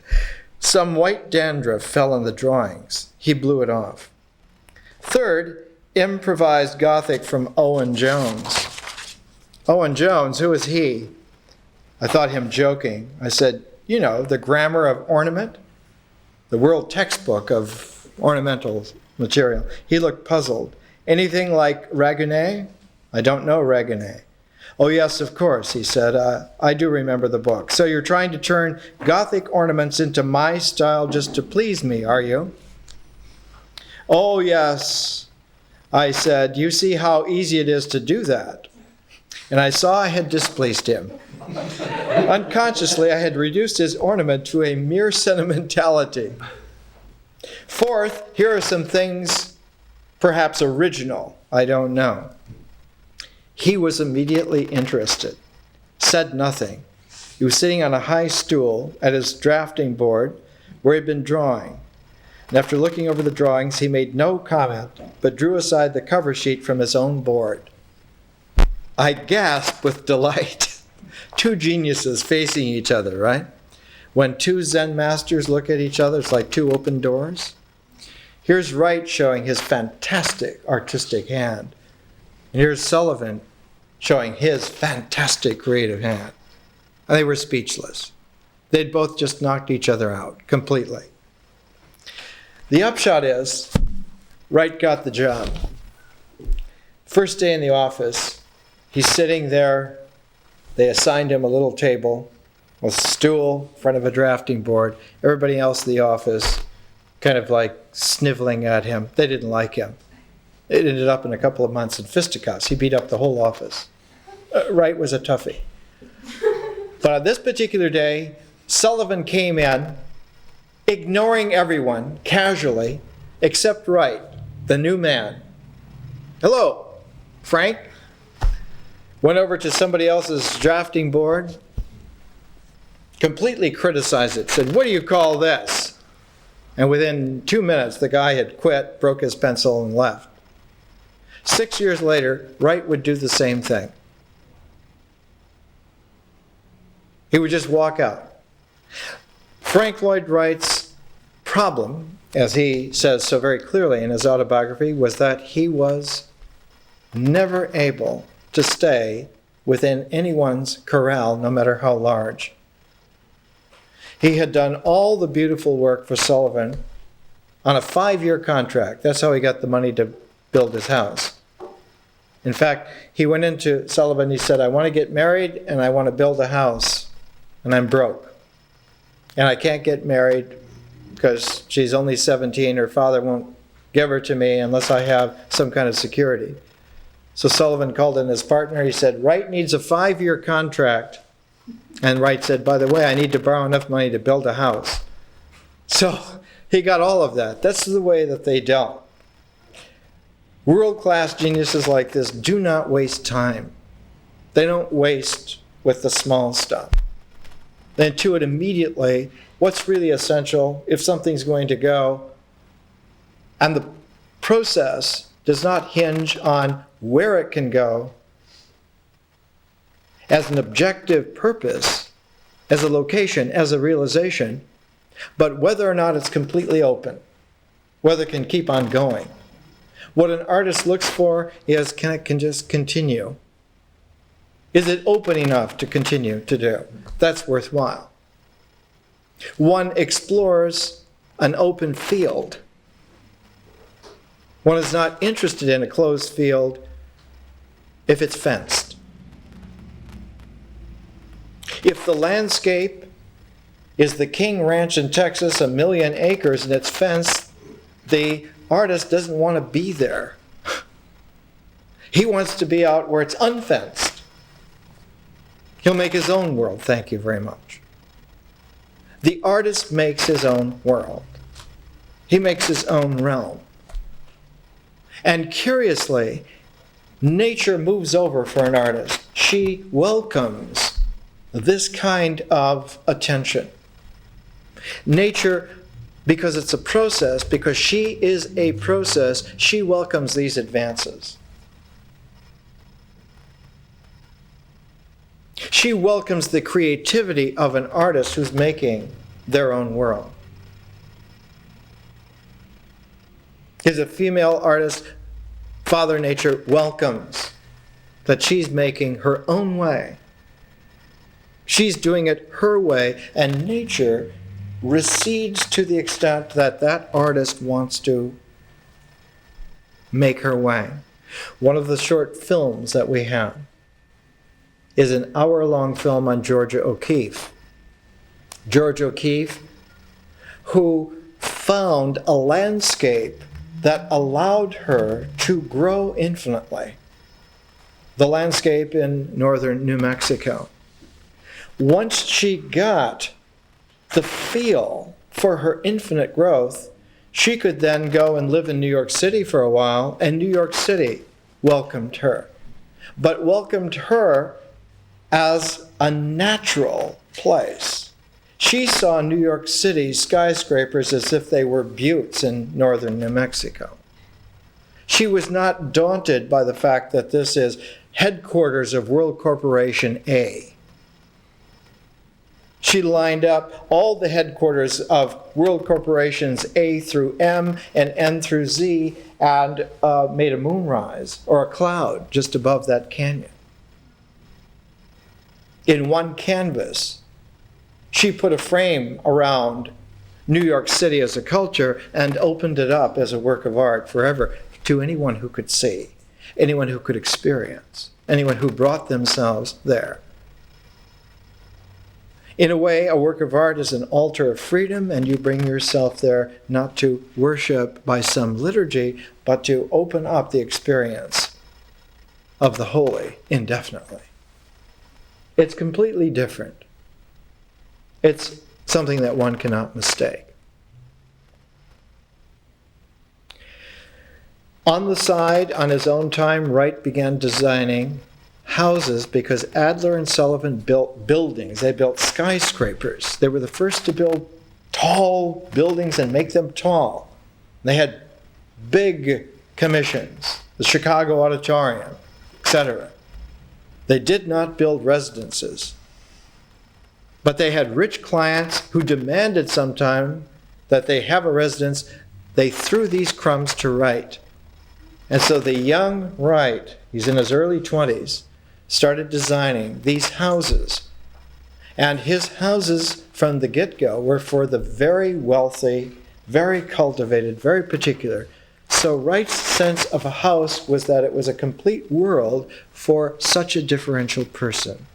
Some white dandruff fell on the drawings. He blew it off. Third, improvised Gothic from Owen Jones. Owen Jones, who is he? I thought him joking. I said, you know, the grammar of ornament, the world textbook of ornamental material. He looked puzzled. Anything like Raguenet? I don't know Raguenet. Oh, yes, of course, he said. I do remember the book. So you're trying to turn Gothic ornaments into my style just to please me, are you? Oh, yes. I said, "You see how easy it is to do that." And I saw I had displeased him. Unconsciously, I had reduced his ornament to a mere sentimentality. Fourth, here are some things perhaps original. I don't know. He was immediately interested, said nothing. He was sitting on a high stool at his drafting board where he'd been drawing. And after looking over the drawings, he made no comment, but drew aside the cover sheet from his own board. I gasped with delight. Two geniuses facing each other, right? When two Zen masters look at each other, it's like two open doors. Here's Wright showing his fantastic artistic hand. And here's Sullivan showing his fantastic creative hand. And they were speechless. They'd both just knocked each other out completely. The upshot is, Wright got the job. First day in the office, he's sitting there. They assigned him a little table, a stool in front of a drafting board. Everybody else in the office kind of like sniveling at him. They didn't like him. It ended up in a couple of months in fisticuffs. He beat up the whole office. Wright was a toughie. But on this particular day, Sullivan came in, ignoring everyone casually, except Wright, the new man. "Hello, Frank." Went over to somebody else's drafting board, completely criticized it, said, "What do you call this?" And within 2 minutes, the guy had quit, broke his pencil, and left. 6 years later, Wright would do the same thing. He would just walk out. Frank Lloyd Wright's problem, as he says so very clearly in his autobiography, was that he was never able to stay within anyone's corral, no matter how large. He had done all the beautiful work for Sullivan on a 5-year contract. That's how he got the money to build his house. In fact, he went into Sullivan, he said, "I want to get married and I want to build a house, and I'm broke. And I can't get married because she's only 17, her father won't give her to me unless I have some kind of security." So Sullivan called in his partner, he said, "Wright needs a 5-year contract." And Wright said, "By the way, I need to borrow enough money to build a house." So he got all of that. That's the way that they dealt. World-class geniuses like this do not waste time. They don't waste with the small stuff. They intuit immediately what's really essential, if something's going to go. And the process does not hinge on where it can go as an objective purpose, as a location, as a realization, but whether or not it's completely open, whether it can keep on going. What an artist looks for is, can it just continue? Is it open enough to continue to do? That's worthwhile. One explores an open field. One is not interested in a closed field if it's fenced. If the landscape is the King Ranch in Texas, 1 million acres, and it's fenced, the artist doesn't want to be there. He wants to be out where it's unfenced. He'll make his own world. Thank you very much. The artist makes his own world. He makes his own realm. And curiously, nature moves over for an artist. She welcomes this kind of attention. Nature, because it's a process, because she is a process, she welcomes these advances. She welcomes the creativity of an artist who's making their own world. Is a female artist, Father Nature welcomes that she's making her own way. She's doing it her way, and nature recedes to the extent that that artist wants to make her way. One of the short films that we have is an hour-long film on Georgia O'Keeffe. George O'Keeffe, who found a landscape that allowed her to grow infinitely. The landscape in northern New Mexico. Once she got the feel for her infinite growth, she could then go and live in New York City for a while, and New York City welcomed her. But welcomed her as a natural place. She saw New York City skyscrapers as if they were buttes in northern New Mexico. She was not daunted by the fact that this is headquarters of World Corporation A. She lined up all the headquarters of World Corporations A through M and N through Z and made a moonrise or a cloud just above that canyon. In one canvas, she put a frame around New York City as a culture and opened it up as a work of art forever to anyone who could see, anyone who could experience, anyone who brought themselves there. In a way, a work of art is an altar of freedom, and you bring yourself there not to worship by some liturgy, but to open up the experience of the holy indefinitely. It's completely different. It's something that one cannot mistake. On the side, on his own time, Wright began designing houses because Adler and Sullivan built buildings. They built skyscrapers. They were the first to build tall buildings and make them tall. They had big commissions, the Chicago Auditorium, etc. They did not build residences, but they had rich clients who demanded sometime that they have a residence. They threw these crumbs to Wright. And so the young Wright, he's in his early 20s, started designing these houses. And his houses from the get-go were for the very wealthy, very cultivated, very particular. So Wright's sense of a house was that it was a complete world for such a differential person.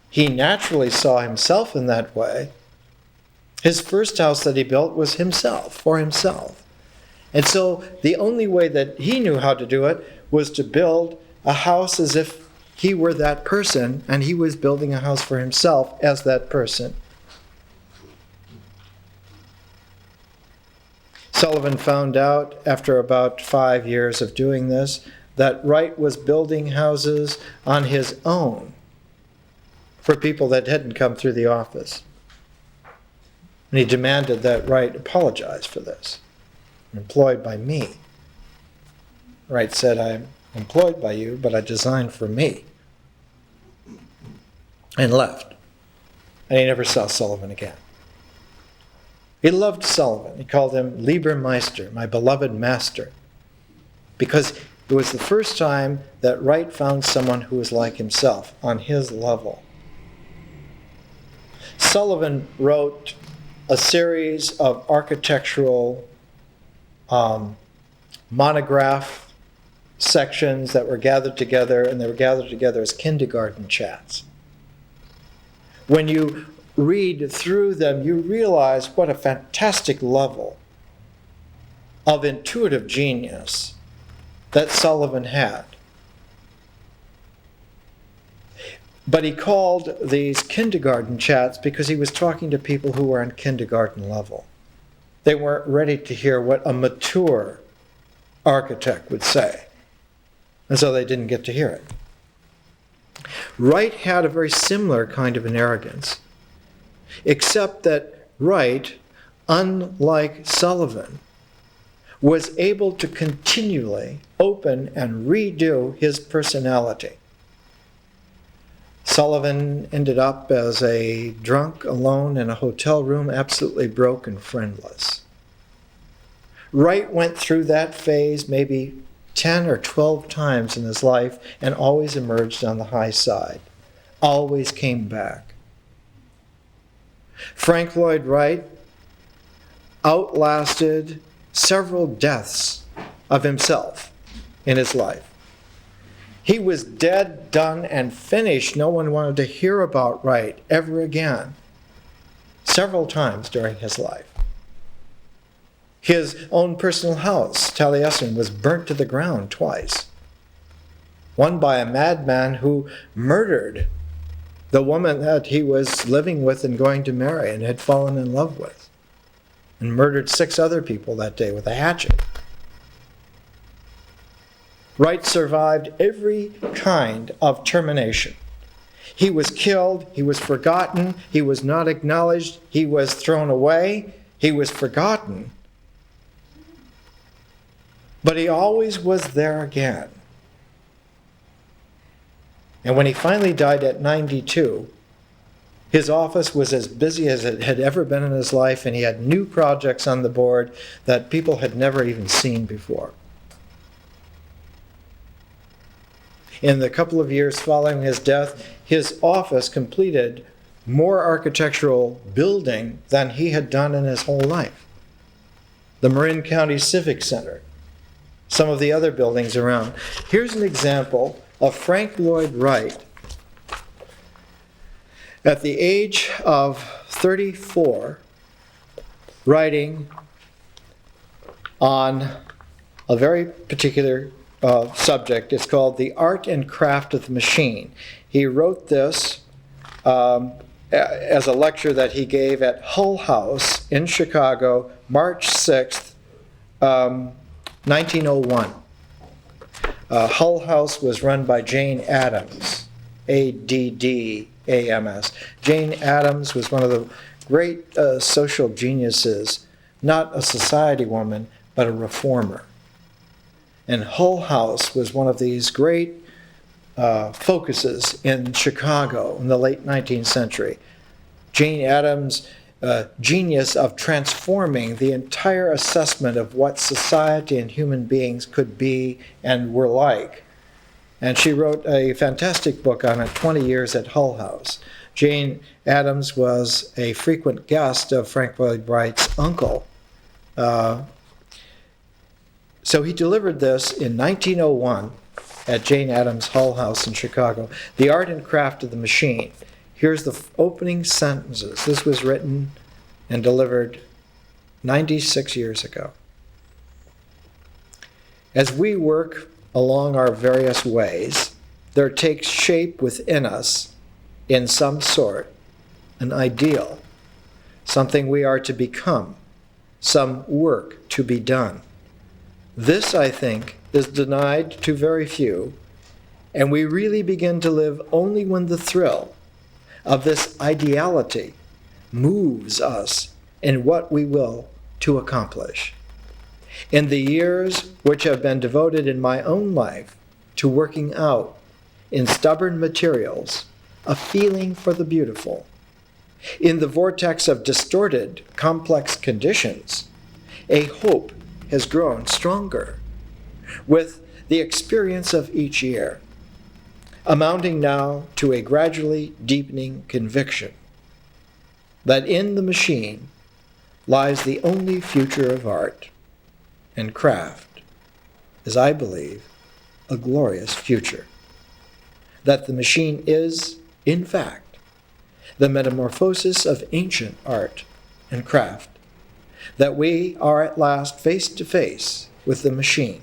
He naturally saw himself in that way. His first house that he built was himself, for himself. And so the only way that he knew how to do it was to build a house as if he were that person, and he was building a house for himself as that person. Sullivan found out after about 5 years of doing this that Wright was building houses on his own for people that hadn't come through the office. And he demanded that Wright apologize for this. Employed by me. Wright said, I'm employed by you, but I designed for me. And left. And he never saw Sullivan again. He loved Sullivan. He called him Liebermeister, my beloved master, because it was the first time that Wright found someone who was like himself, on his level. Sullivan wrote a series of architectural monograph sections that were gathered together, and they were gathered together as kindergarten chats. When you read through them, you realize what a fantastic level of intuitive genius that Sullivan had. But he called these kindergarten chats because he was talking to people who were on kindergarten level. They weren't ready to hear what a mature architect would say. And so they didn't get to hear it. Wright had a very similar kind of an arrogance, except that Wright, unlike Sullivan, was able to continually open and redo his personality. Sullivan ended up as a drunk alone in a hotel room, absolutely broke and friendless. Wright went through that phase maybe 10 or 12 times in his life and always emerged on the high side, always came back. Frank Lloyd Wright outlasted several deaths of himself in his life. He was dead, done, and finished. No one wanted to hear about Wright ever again, several times during his life. His own personal house, Taliesin, was burnt to the ground twice. One by a madman who murdered the woman that he was living with and going to marry and had fallen in love with, and murdered 6 other people that day with a hatchet. Wright survived every kind of termination. He was killed, he was forgotten, he was not acknowledged, he was thrown away, he was forgotten. But he always was there again. And when he finally died at 92, his office was as busy as it had ever been in his life, and he had new projects on the board that people had never even seen before. In the couple of years following his death, his office completed more architectural building than he had done in his whole life. The Marin County Civic Center, some of the other buildings around. Here's an example of Frank Lloyd Wright at the age of 34, writing on a very particular subject. It's called The Art and Craft of the Machine. He wrote this as a lecture that he gave at Hull House in Chicago, March 6th, 1901. Hull House was run by Jane Addams, Addams. Jane Addams was one of the great social geniuses, not a society woman, but a reformer. And Hull House was one of these great focuses in Chicago in the late 19th century. Jane Addams' genius of transforming the entire assessment of what society and human beings could be and were like. And she wrote a fantastic book on it, 20 Years at Hull House. Jane Addams was a frequent guest of Frank Lloyd Wright's uncle. So he delivered this in 1901 at Jane Addams' Hull House in Chicago, The Art and Craft of the Machine. Here's the opening sentences. This was written and delivered 96 years ago. As we work along our various ways, there takes shape within us, in some sort, an ideal, something we are to become, some work to be done. This, I think, is denied to very few, and we really begin to live only when the thrill of this ideality moves us in what we will to accomplish. In the years which have been devoted in my own life to working out in stubborn materials a feeling for the beautiful, in the vortex of distorted, complex conditions, a hope has grown stronger with the experience of each year, amounting now to a gradually deepening conviction that in the machine lies the only future of art and craft, as I believe, a glorious future. That the machine is, in fact, the metamorphosis of ancient art and craft, that we are at last face to face with the machine,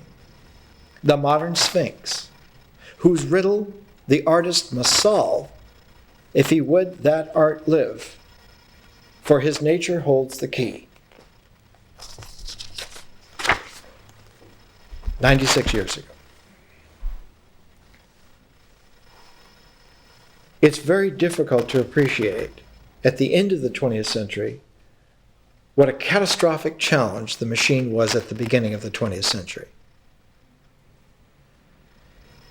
the modern sphinx, whose riddle the artist must solve if he would that art live, for his nature holds the key. 96 years ago. It's very difficult to appreciate, at the end of the 20th century, what a catastrophic challenge the machine was at the beginning of the 20th century.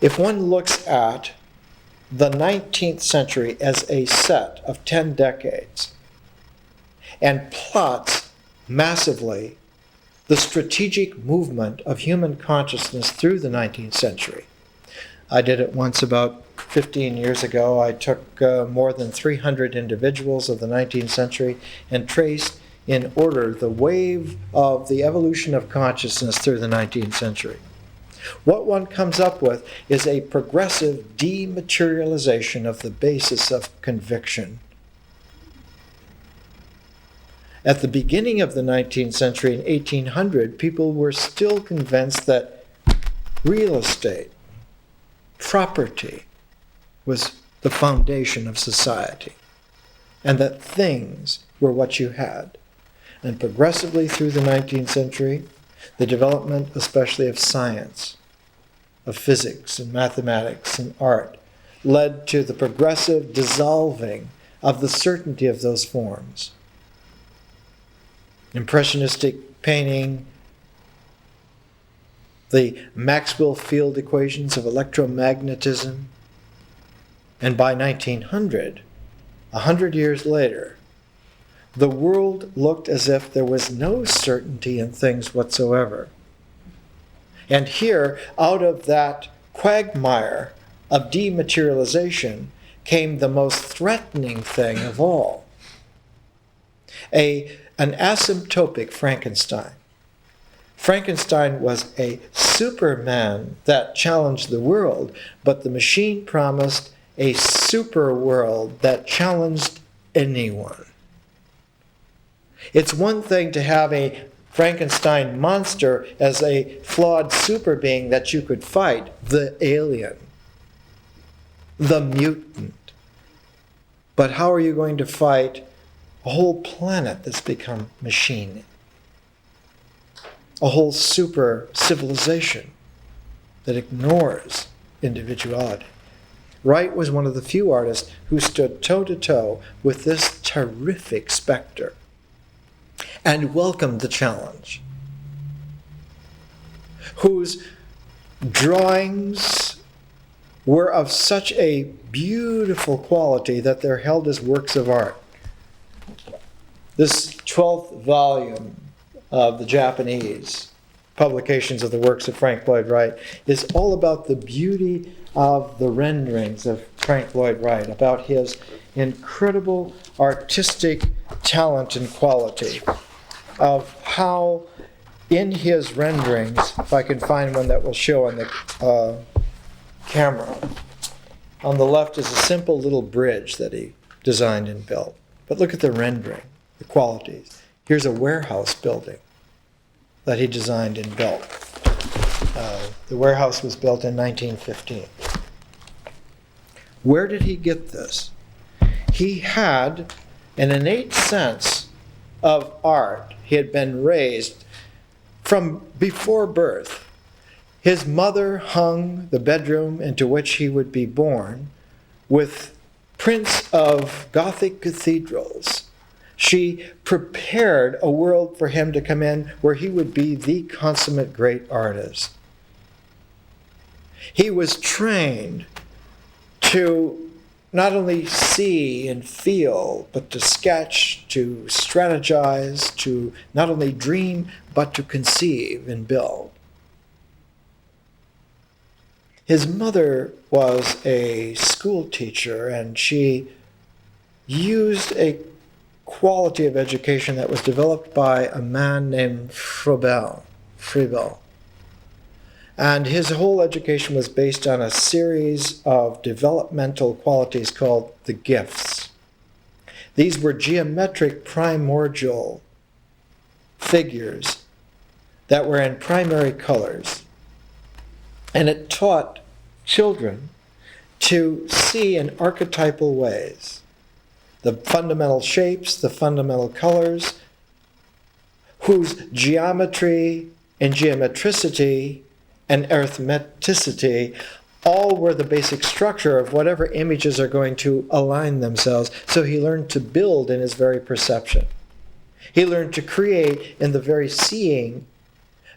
If one looks at the 19th century as a set of 10 decades and plots massively the strategic movement of human consciousness through the 19th century. I did it once about 15 years ago. I took more than 300 individuals of the 19th century and traced in order the wave of the evolution of consciousness through the 19th century. What one comes up with is a progressive dematerialization of the basis of conviction. At the beginning of the 19th century, in 1800, people were still convinced that real estate, property, was the foundation of society, and that things were what you had. And progressively through the 19th century, the development especially of science, of physics and mathematics and art, led to the progressive dissolving of the certainty of those forms. Impressionistic painting, the Maxwell field equations of electromagnetism, and by 1900, 100 years later, the world looked as if there was no certainty in things whatsoever. And here, out of that quagmire of dematerialization, came the most threatening thing of all. An asymptotic Frankenstein. Frankenstein was a superman that challenged the world, but the machine promised a super world that challenged anyone. It's one thing to have a Frankenstein monster as a flawed super being that you could fight, the alien, the mutant. But how are you going to fight a whole planet that's become machine? A whole super civilization that ignores individuality. Wright was one of the few artists who stood toe-to-toe with this terrific specter and welcomed the challenge, whose drawings were of such a beautiful quality that they're held as works of art. This 12th volume of the Japanese publications of the works of Frank Lloyd Wright is all about the beauty of the renderings of Frank Lloyd Wright, about his incredible artistic talent and quality, of how in his renderings, if I can find one that will show on the camera, on the left is a simple little bridge that he designed and built. But look at the rendering, the qualities. Here's a warehouse building that he designed and built. The warehouse was built in 1915. Where did he get this? He had an innate sense of art. He had been raised from before birth. His mother hung the bedroom into which he would be born with prints of Gothic cathedrals. She prepared a world for him to come in where he would be the consummate great artist. He was trained to not only see and feel, but to sketch, to strategize, to not only dream, but to conceive and build. His mother was a school teacher, and she used a quality of education that was developed by a man named Froebel. And his whole education was based on a series of developmental qualities called the gifts. These were geometric primordial figures that were in primary colors. And it taught children to see in archetypal ways the fundamental shapes, the fundamental colors, whose geometry and geometricity and arithmeticity all were the basic structure of whatever images are going to align themselves. So he learned to build in his very perception. He learned to create in the very seeing,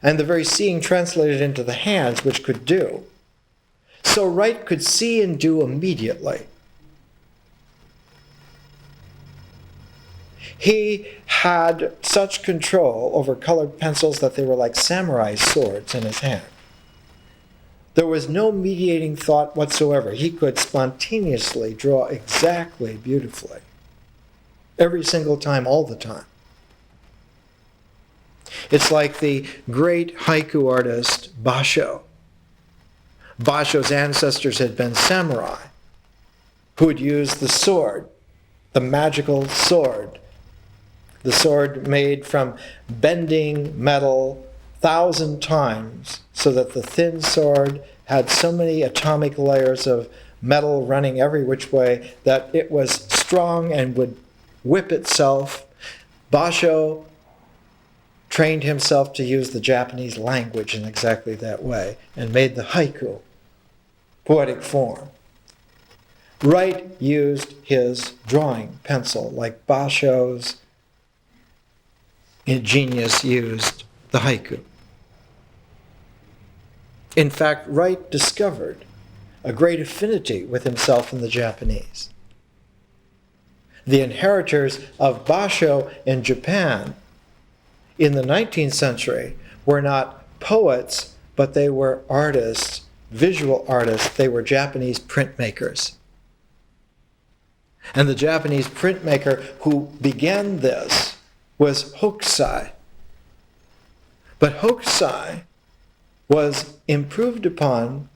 and the very seeing translated into the hands, which could do. So Wright could see and do immediately. He had such control over colored pencils that they were like samurai swords in his hand. There was no mediating thought whatsoever. He could spontaneously draw exactly, beautifully. Every single time, all the time. It's like the great haiku artist Basho. Basho's ancestors had been samurai who would use the sword, the magical sword, The sword made from bending metal 1,000 times so that the thin sword had so many atomic layers of metal running every which way that it was strong and would whip itself. Basho trained himself to use the Japanese language in exactly that way and made the haiku, poetic form. Wright used his drawing pencil like Basho's genius used the haiku. In fact, Wright discovered a great affinity with himself and the Japanese. The inheritors of Basho in Japan in the 19th century were not poets, but they were artists, visual artists. They were Japanese printmakers. And the Japanese printmaker who began this was Hokusai. But Hokusai was improved upon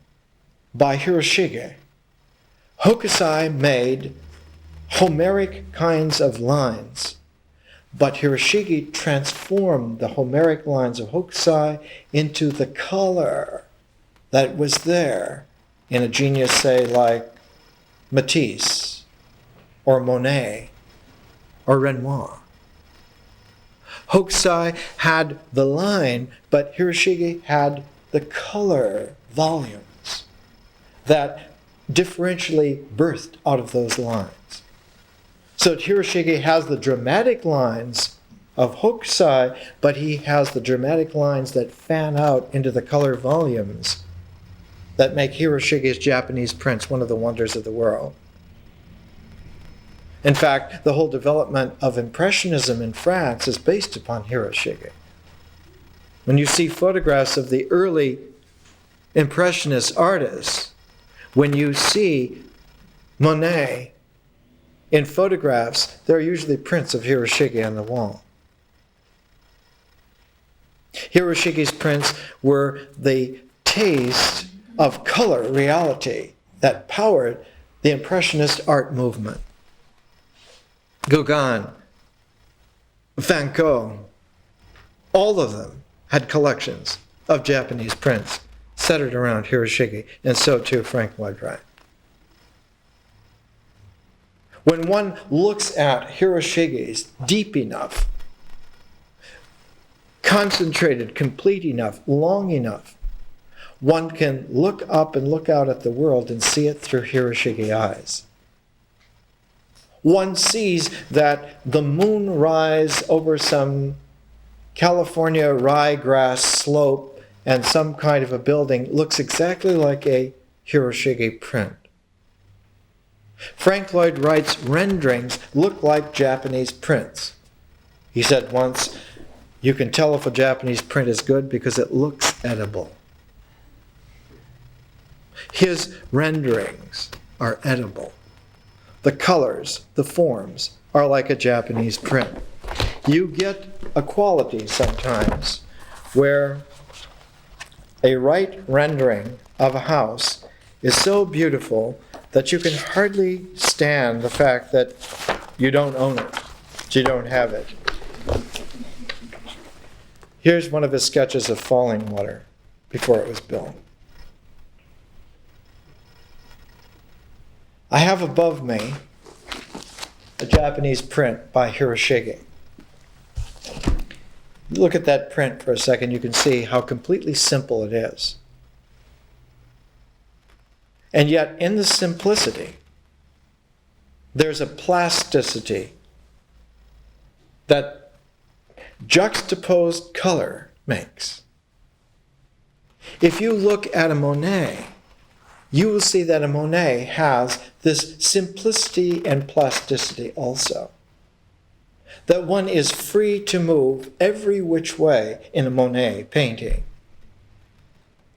by Hiroshige. Hokusai made Homeric kinds of lines, but Hiroshige transformed the Homeric lines of Hokusai into the color that was there in a genius, say, like Matisse or Monet or Renoir. Hokusai had the line, but Hiroshige had the color volumes that differentially birthed out of those lines. So Hiroshige has the dramatic lines of Hokusai, but he has the dramatic lines that fan out into the color volumes that make Hiroshige's Japanese prints one of the wonders of the world. In fact, the whole development of Impressionism in France is based upon Hiroshige. When you see photographs of the early Impressionist artists, when you see Monet in photographs, there are usually prints of Hiroshige on the wall. Hiroshige's prints were the taste of color reality that powered the Impressionist art movement. Gauguin, Van Gogh, all of them had collections of Japanese prints centered around Hiroshige, and so too Frank Lloyd Wright. When one looks at Hiroshige's deep enough, concentrated, complete enough, long enough, one can look up and look out at the world and see it through Hiroshige eyes. One sees that the moonrise over some California ryegrass slope and some kind of a building looks exactly like a Hiroshige print. Frank Lloyd Wright's renderings look like Japanese prints. He said once, you can tell if a Japanese print is good because it looks edible. His renderings are edible. The colors, the forms, are like a Japanese print. You get a quality sometimes where a Wright rendering of a house is so beautiful that you can hardly stand the fact that you don't own it, that you don't have it. Here's one of his sketches of falling water before it was built. I have above me a Japanese print by Hiroshige. Look at that print for a second, you can see how completely simple it is. And yet, in the simplicity, there's a plasticity that juxtaposed color makes. If you look at a Monet, you will see that a Monet has this simplicity and plasticity also. That one is free to move every which way in a Monet painting.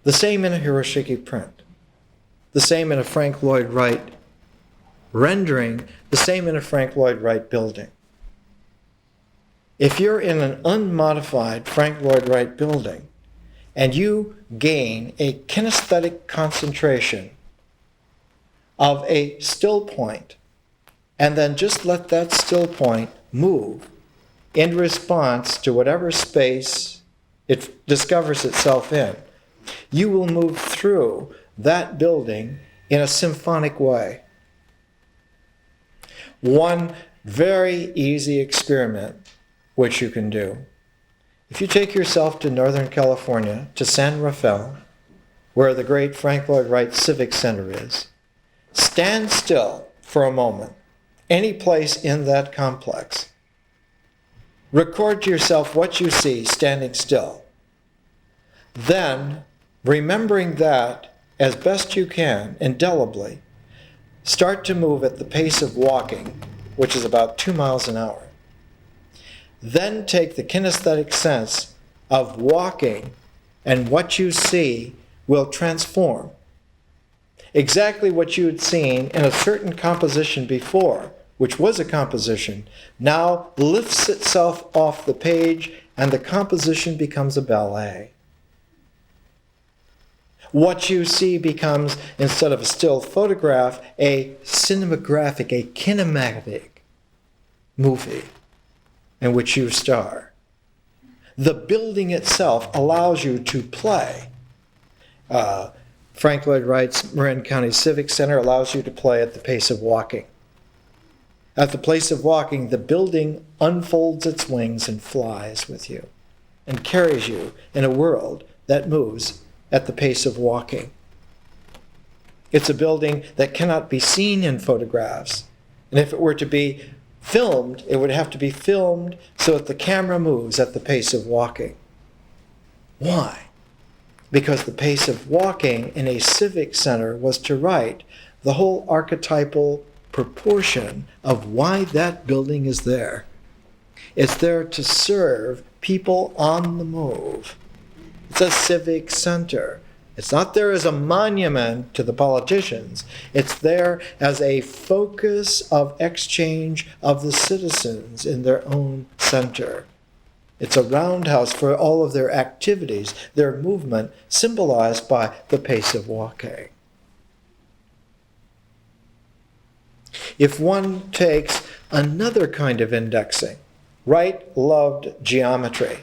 The same in a Hiroshige print. The same in a Frank Lloyd Wright rendering. The same in a Frank Lloyd Wright building. If you're in an unmodified Frank Lloyd Wright building and you gain a kinesthetic concentration of a still point and then just let that still point move, in response to whatever space it discovers itself in. You will move through that building in a symphonic way. One very easy experiment which you can do. If you take yourself to Northern California, to San Rafael, where the great Frank Lloyd Wright Civic Center is, stand still for a moment, any place in that complex. Record to yourself what you see standing still. Then, remembering that as best you can, indelibly, start to move at the pace of walking, which is about 2 miles an hour. Then take the kinesthetic sense of walking, and what you see will transform. Exactly what you had seen in a certain composition before, which was a composition, now lifts itself off the page, and the composition becomes a ballet. What you see becomes, instead of a still photograph, a cinematographic, a kinematic movie in which you star. The building itself allows you to play. Frank Lloyd Wright's Marin County Civic Center allows you to play at the pace of walking. At the pace of walking, the building unfolds its wings and flies with you and carries you in a world that moves at the pace of walking. It's a building that cannot be seen in photographs. And if it were to be filmed, it would have to be filmed so that the camera moves at the pace of walking. Why? Because the pace of walking in a civic center was to Wright the whole archetypal proportion of why that building is there. It's there to serve people on the move. It's a civic center. It's not there as a monument to the politicians. It's there as a focus of exchange of the citizens in their own center. It's a roundhouse for all of their activities, their movement, symbolized by the pace of walking. If one takes another kind of indexing, Wright loved geometry.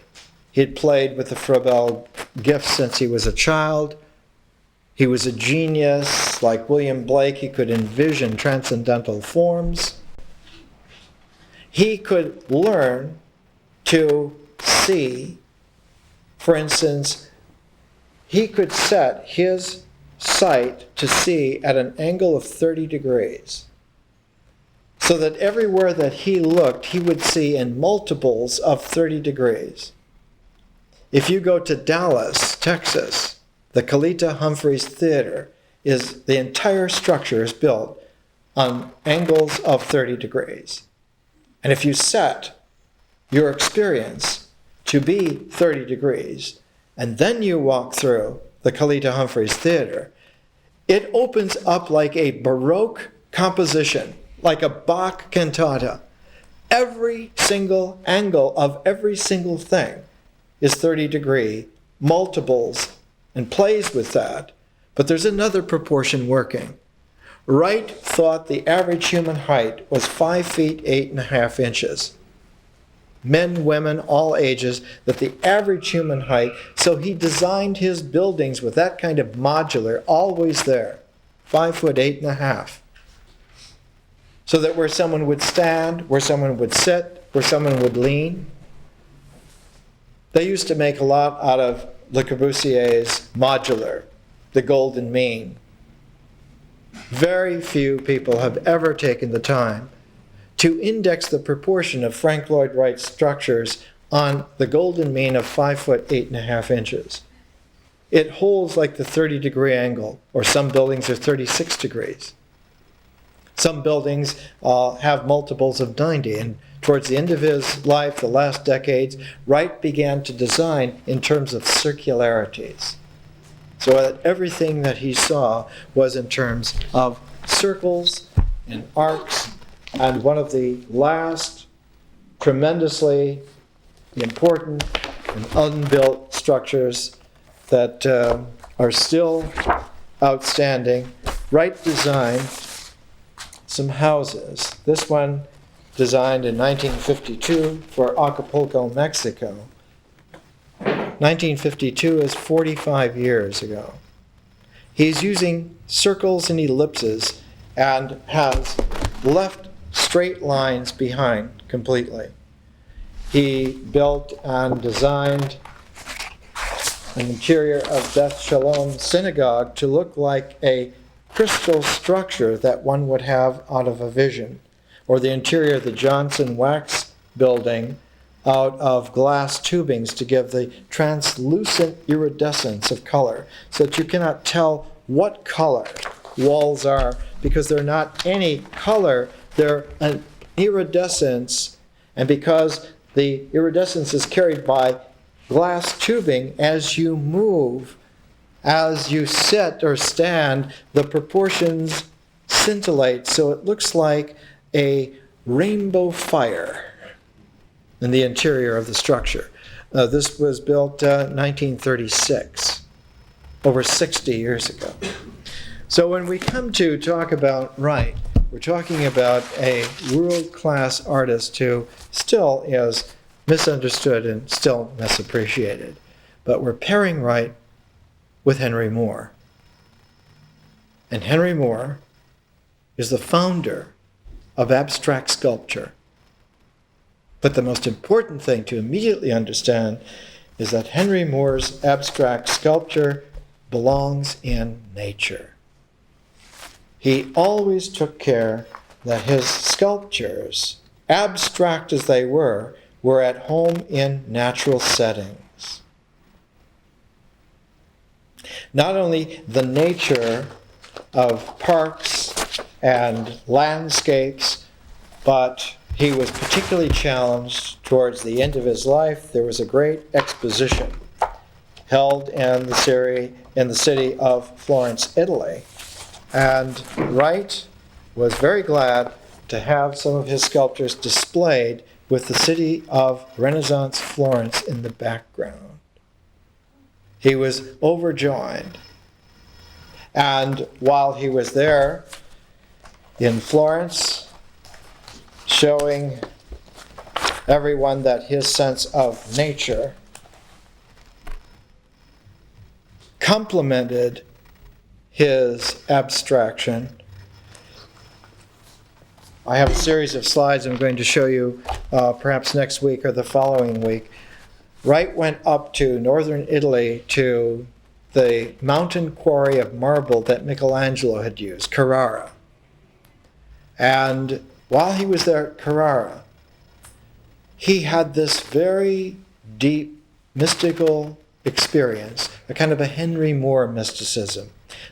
He'd played with the Froebel gift since he was a child. He was a genius. Like William Blake, he could envision transcendental forms. He could learn to see, for instance, he could set his sight to see at an angle of 30 degrees. So that everywhere that he looked, he would see in multiples of 30 degrees. If you go to Dallas, Texas, the Kalita Humphreys Theater the entire structure is built on angles of 30 degrees. And if you set your experience to be 30 degrees, and then you walk through the Kalita Humphreys Theater, it opens up like a Baroque composition, like a Bach cantata. Every single angle of every single thing is 30-degree multiples and plays with that. But there's another proportion working. Wright thought the average human height was 5 feet 8.5 inches. Men, women, all ages, that the average human height, so he designed his buildings with that kind of modular, always there, 5 foot 8.5. So that where someone would stand, where someone would sit, where someone would lean. They used to make a lot out of Le Corbusier's modular, the golden mean. Very few people have ever taken the time to index the proportion of Frank Lloyd Wright's structures on the golden mean of 5 foot 8.5 inches. It holds like the 30-degree angle, or some buildings are 36 degrees. Some buildings have multiples of 90, and towards the end of his life, the last decades, Wright began to design in terms of circularities. So that everything that he saw was in terms of circles and arcs, and one of the last tremendously important and unbuilt structures that are still outstanding. Wright designed some houses. This one designed in 1952 for Acapulco, Mexico. 1952 is 45 years ago. He's using circles and ellipses and has left straight lines behind completely. He built and designed an interior of Beth Shalom Synagogue to look like a crystal structure that one would have out of a vision, or the interior of the Johnson Wax building out of glass tubings to give the translucent iridescence of color, so that you cannot tell what color walls are, because they're not any color, they're an iridescence, and because the iridescence is carried by glass tubing, as you move, as you sit or stand, the proportions scintillate, so it looks like a rainbow fire in the interior of the structure. This was built 1936, over 60 years ago. So when we come to talk about Wright, we're talking about a world-class artist who still is misunderstood and still misappreciated. But we're pairing Wright with Henry Moore. And Henry Moore is the founder of abstract sculpture. But the most important thing to immediately understand is that Henry Moore's abstract sculpture belongs in nature. He always took care that his sculptures, abstract as they were at home in natural settings. Not only the nature of parks and landscapes, but he was particularly challenged towards the end of his life. There was a great exposition held in the city of Florence, Italy. And Wright was very glad to have some of his sculptures displayed with the city of Renaissance Florence in the background. He was overjoyed. And while he was there in Florence, showing everyone that his sense of nature complemented his abstraction. I have a series of slides I'm going to show you perhaps next week or the following week. Wright went up to northern Italy to the mountain quarry of marble that Michelangelo had used, Carrara. And while he was there at Carrara, he had this very deep mystical experience, a kind of a Henry Moore mysticism.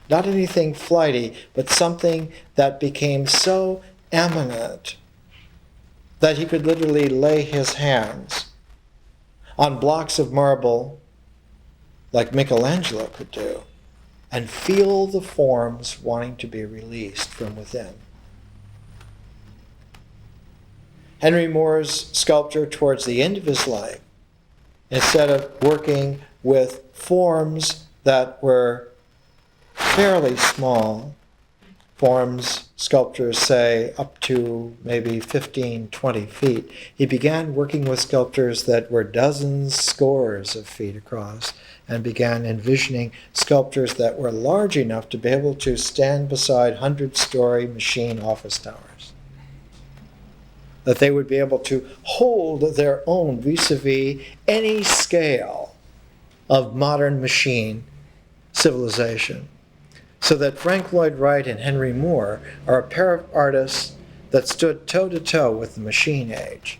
Not anything flighty, but something that became so eminent that he could literally lay his hands on blocks of marble like Michelangelo could do and feel the forms wanting to be released from within. Henry Moore's sculpture towards the end of his life, instead of working with forms that were fairly small, forms, sculptures say up to maybe 15, 20 feet, he began working with sculptures that were dozens, scores of feet across, and began envisioning sculptures that were large enough to be able to stand beside 100-story machine office towers. That they would be able to hold their own vis-a-vis any scale of modern machine civilization. So that Frank Lloyd Wright and Henry Moore are a pair of artists that stood toe-to-toe with the machine age,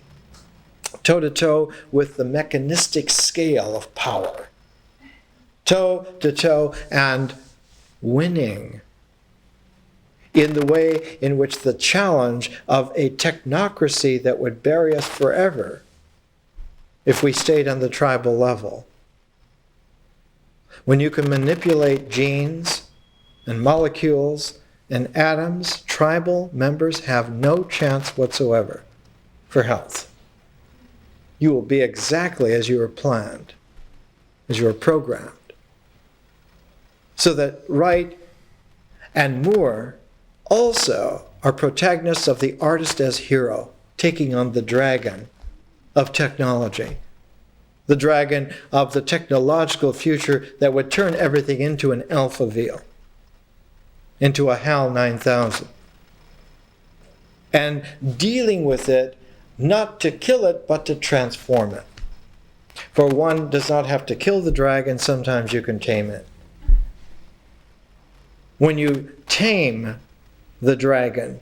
toe-to-toe with the mechanistic scale of power, toe-to-toe and winning in the way in which the challenge of a technocracy that would bury us forever if we stayed on the tribal level. When you can manipulate genes and molecules and atoms, tribal members have no chance whatsoever for health. You will be exactly as you were planned, as you were programmed. So that Wright and Moore also are protagonists of the artist as hero taking on the dragon of technology, the dragon of the technological future that would turn everything into an Alphaville, into a HAL 9000. And dealing with it, not to kill it, but to transform it. For one does not have to kill the dragon, sometimes you can tame it. When you tame the dragon,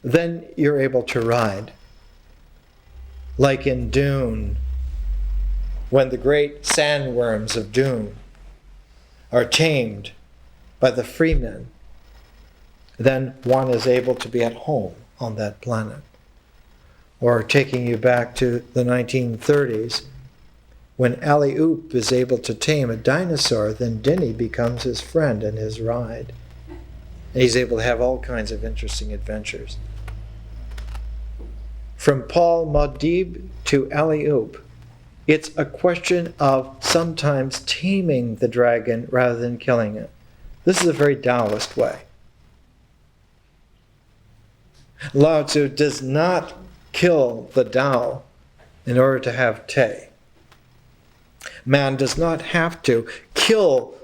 then you're able to ride. Like in Dune, when the great sandworms of Dune are tamed by the freemen, then one is able to be at home on that planet. Or taking you back to the 1930s, when Alley-Oop is able to tame a dinosaur, then Denny becomes his friend and his ride. And he's able to have all kinds of interesting adventures. From Paul Muad'Dib to Alley-Oop, it's a question of sometimes taming the dragon rather than killing it. This is a very Taoist way. Lao Tzu does not kill the Tao in order to have Te. Man does not have to kill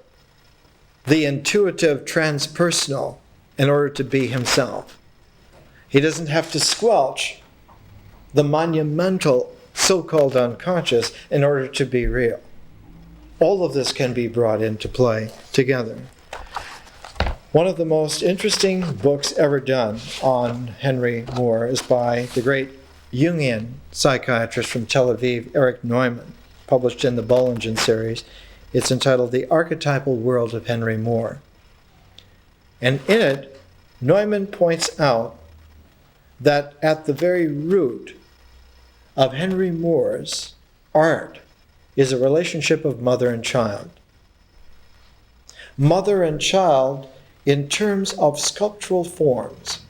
the intuitive transpersonal in order to be himself. He doesn't have to squelch the monumental so-called unconscious in order to be real. All of this can be brought into play together. One of the most interesting books ever done on Henry Moore is by the great Jungian psychiatrist from Tel Aviv, Erich Neumann, published in the Bollingen series. It's entitled The Archetypal World of Henry Moore. And in it, Neumann points out that at the very root of Henry Moore's art is a relationship of mother and child. Mother and child in terms of sculptural forms.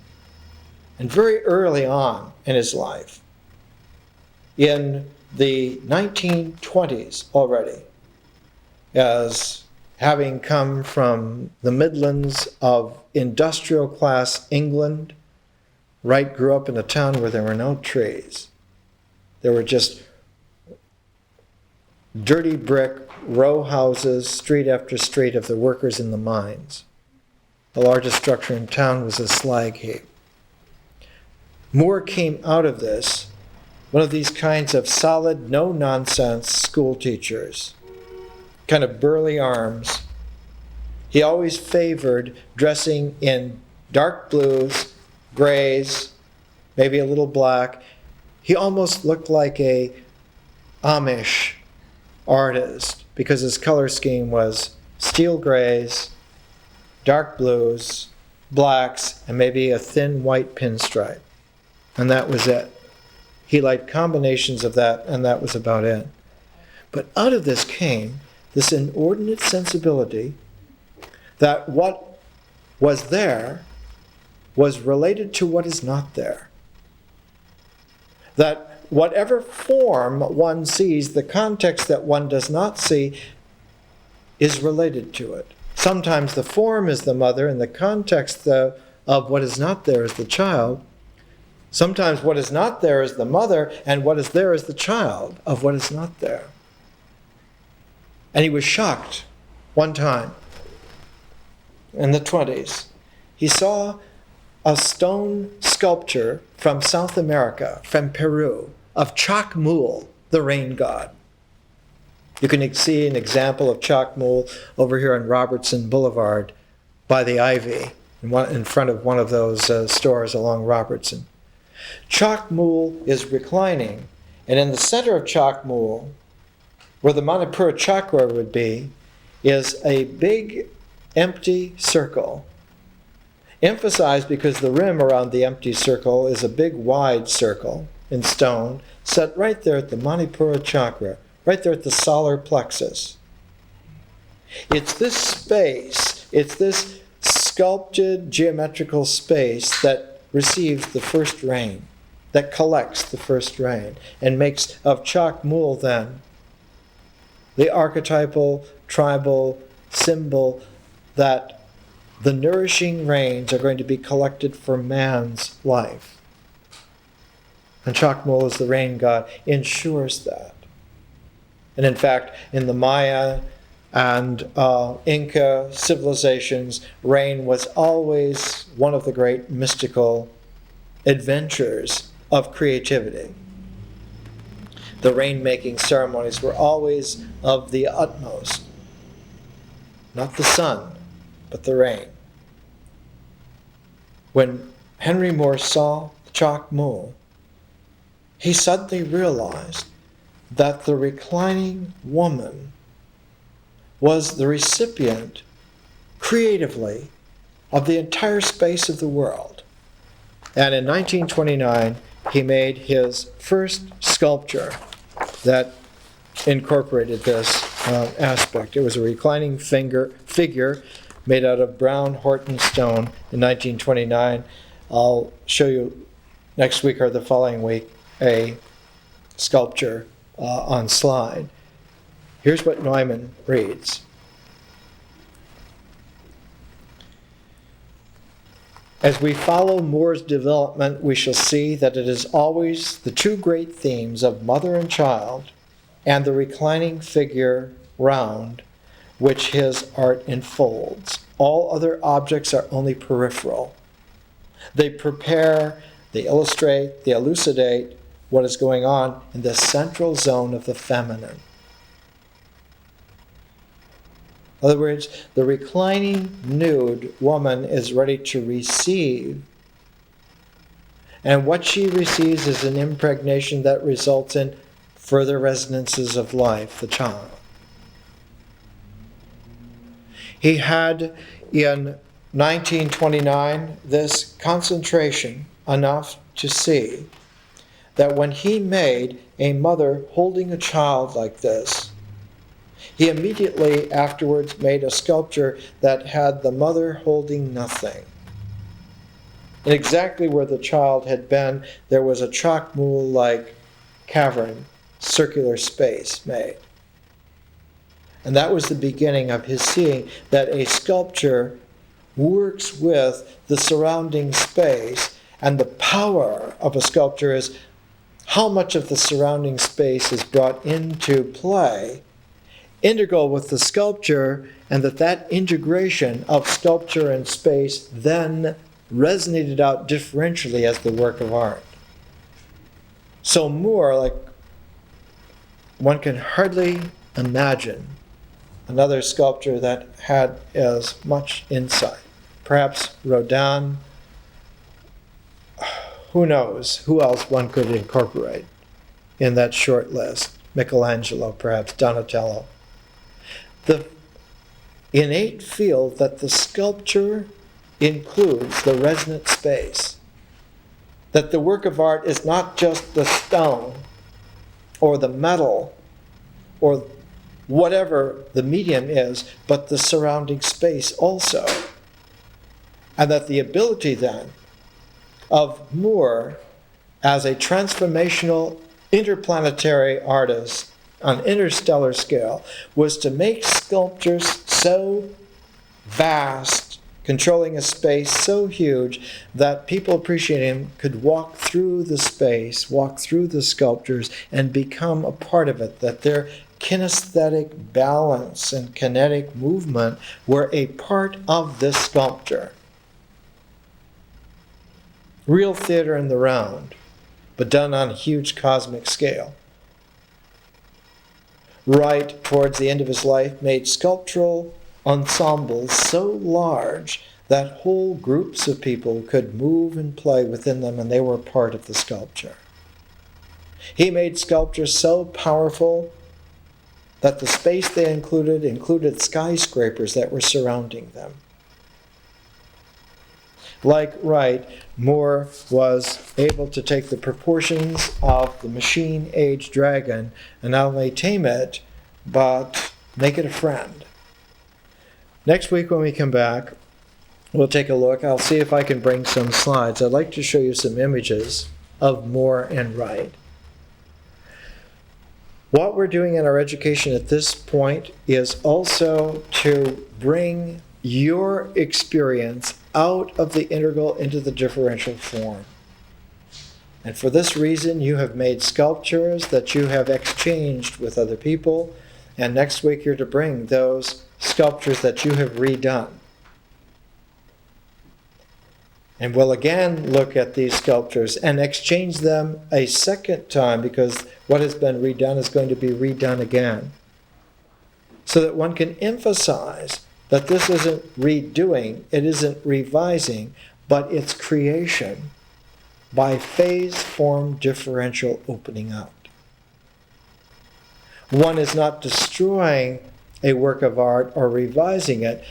And very early on in his life, in the 1920s already, as having come from the Midlands of industrial class England, Wright grew up in a town where there were no trees. There were just dirty brick row houses, street after street of the workers in the mines. The largest structure in town was a slag heap. Moore came out of this, one of these kinds of solid, no-nonsense school teachers, kind of burly arms. He always favored dressing in dark blues, grays, maybe a little black. He almost looked like a Amish artist because his color scheme was steel grays, dark blues, blacks, and maybe a thin white pinstripe. And that was it. He liked combinations of that, and that was about it. But out of this came this inordinate sensibility that what was there was related to what is not there. That whatever form one sees, the context that one does not see is related to it. Sometimes the form is the mother and the context of what is not there is the child. Sometimes what is not there is the mother and what is there is the child of what is not there. And he was shocked one time in the 20s. He saw a stone sculpture from South America, from Peru, of Chacmul, the rain god. You can see an example of Chacmul over here on Robertson Boulevard by the Ivy, in front of one of those stores along Robertson. Chacmul is reclining, and in the center of Chacmul, where the Manipura chakra would be, is a big empty circle. Emphasized because the rim around the empty circle is a big wide circle in stone, set right there at the Manipura chakra, right there at the solar plexus. It's this space, it's this sculpted geometrical space that receives the first rain, that collects the first rain, and makes of Chacmul then the archetypal, tribal symbol that the nourishing rains are going to be collected for man's life. and Chacmul as the rain god ensures that. And in fact, in the Maya and Inca civilizations, rain was always one of the great mystical adventures of creativity. The rain-making ceremonies were always of the utmost. Not the sun, but the rain. When Henry Moore saw Chacmul, he suddenly realized that the reclining woman was the recipient, creatively, of the entire space of the world. And in 1929, he made his first sculpture that incorporated this aspect. It was a reclining figure made out of brown Horton stone in 1929. I'll show you next week or the following week a sculpture on slide. Here's what Neumann reads. As we follow Moore's development, we shall see that it is always the two great themes of mother and child and the reclining figure round which his art enfolds. All other objects are only peripheral. They prepare, they illustrate, they elucidate what is going on in the central zone of the feminine. In other words, the reclining nude woman is ready to receive, and what she receives is an impregnation that results in further resonances of life, the child. He had, in 1929, this concentration enough to see that when he made a mother holding a child like this, he immediately afterwards made a sculpture that had the mother holding nothing. And exactly where the child had been, there was a Chacmul-like cavern, circular space made. And that was the beginning of his seeing that a sculpture works with the surrounding space, and the power of a sculpture is how much of the surrounding space is brought into play, integral with the sculpture, and that integration of sculpture and space then resonated out differentially as the work of art. So Moore, like, one can hardly imagine another sculptor that had as much insight. Perhaps Rodin, who knows who else one could incorporate in that short list. Michelangelo, perhaps Donatello. The innate feel that the sculpture includes the resonant space, that the work of art is not just the stone or the metal or whatever the medium is, but the surrounding space also. And that the ability then of Moore as a transformational interplanetary artist on interstellar scale was to make sculptures so vast, controlling a space so huge that people appreciating him could walk through the space, walk through the sculptures, and become a part of it, that their kinesthetic balance and kinetic movement were a part of this sculpture. Real theater in the round, but done on a huge cosmic scale. Wright, towards the end of his life, made sculptural ensembles so large that whole groups of people could move and play within them, and they were part of the sculpture. He made sculptures so powerful that the space they included skyscrapers that were surrounding them. Like Wright, Moore was able to take the proportions of the machine-age dragon and not only tame it, but make it a friend. Next week when we come back, we'll take a look. I'll see if I can bring some slides. I'd like to show you some images of Moore and Wright. What we're doing in our education at this point is also to bring your experience out of the integral into the differential form. And for this reason, you have made sculptures that you have exchanged with other people. And next week, you're to bring those sculptures that you have redone. And we'll again look at these sculptures and exchange them a second time, because what has been redone is going to be redone again. So that one can emphasize that this isn't redoing, it isn't revising, but it's creation by phase-form differential opening out. One is not destroying a work of art or revising it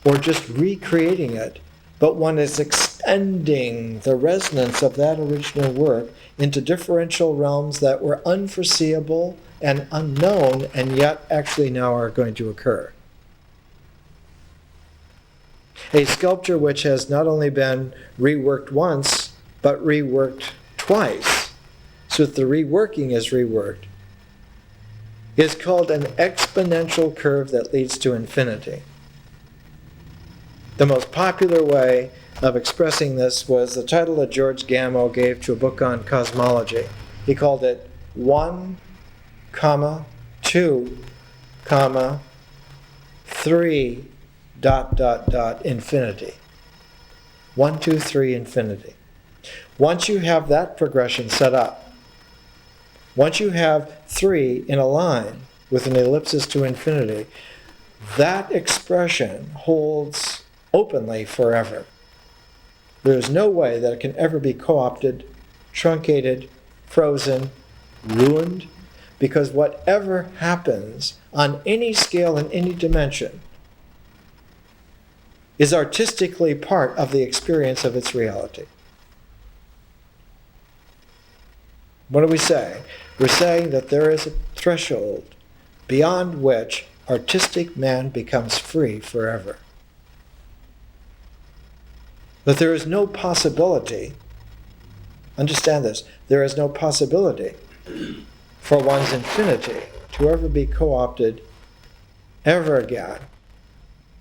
or just recreating it, but one is extending the resonance of that original work into differential realms that were unforeseeable and unknown, and yet actually now are going to occur. A sculpture which has not only been reworked once, but reworked twice, so that the reworking is reworked, is called an exponential curve that leads to infinity. The most popular way of expressing this was the title that George Gamow gave to a book on cosmology. He called it 1, 2, 3, ... infinity. 1, 2, 3, infinity. Once you have that progression set up, once you have 3 in a line with an ellipsis to infinity, that expression holds openly forever. There is no way that it can ever be co-opted, truncated, frozen, ruined, because whatever happens on any scale in any dimension is artistically part of the experience of its reality. What do we say? We're saying that there is a threshold beyond which artistic man becomes free forever. That there is no possibility, understand this, there is no possibility for one's infinity to ever be co-opted ever again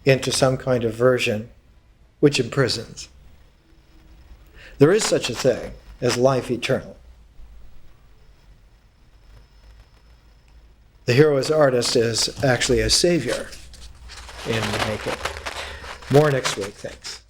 into some kind of version which imprisons. There is such a thing as life eternal. The hero as artist is actually a savior in the making. More next week. Thanks.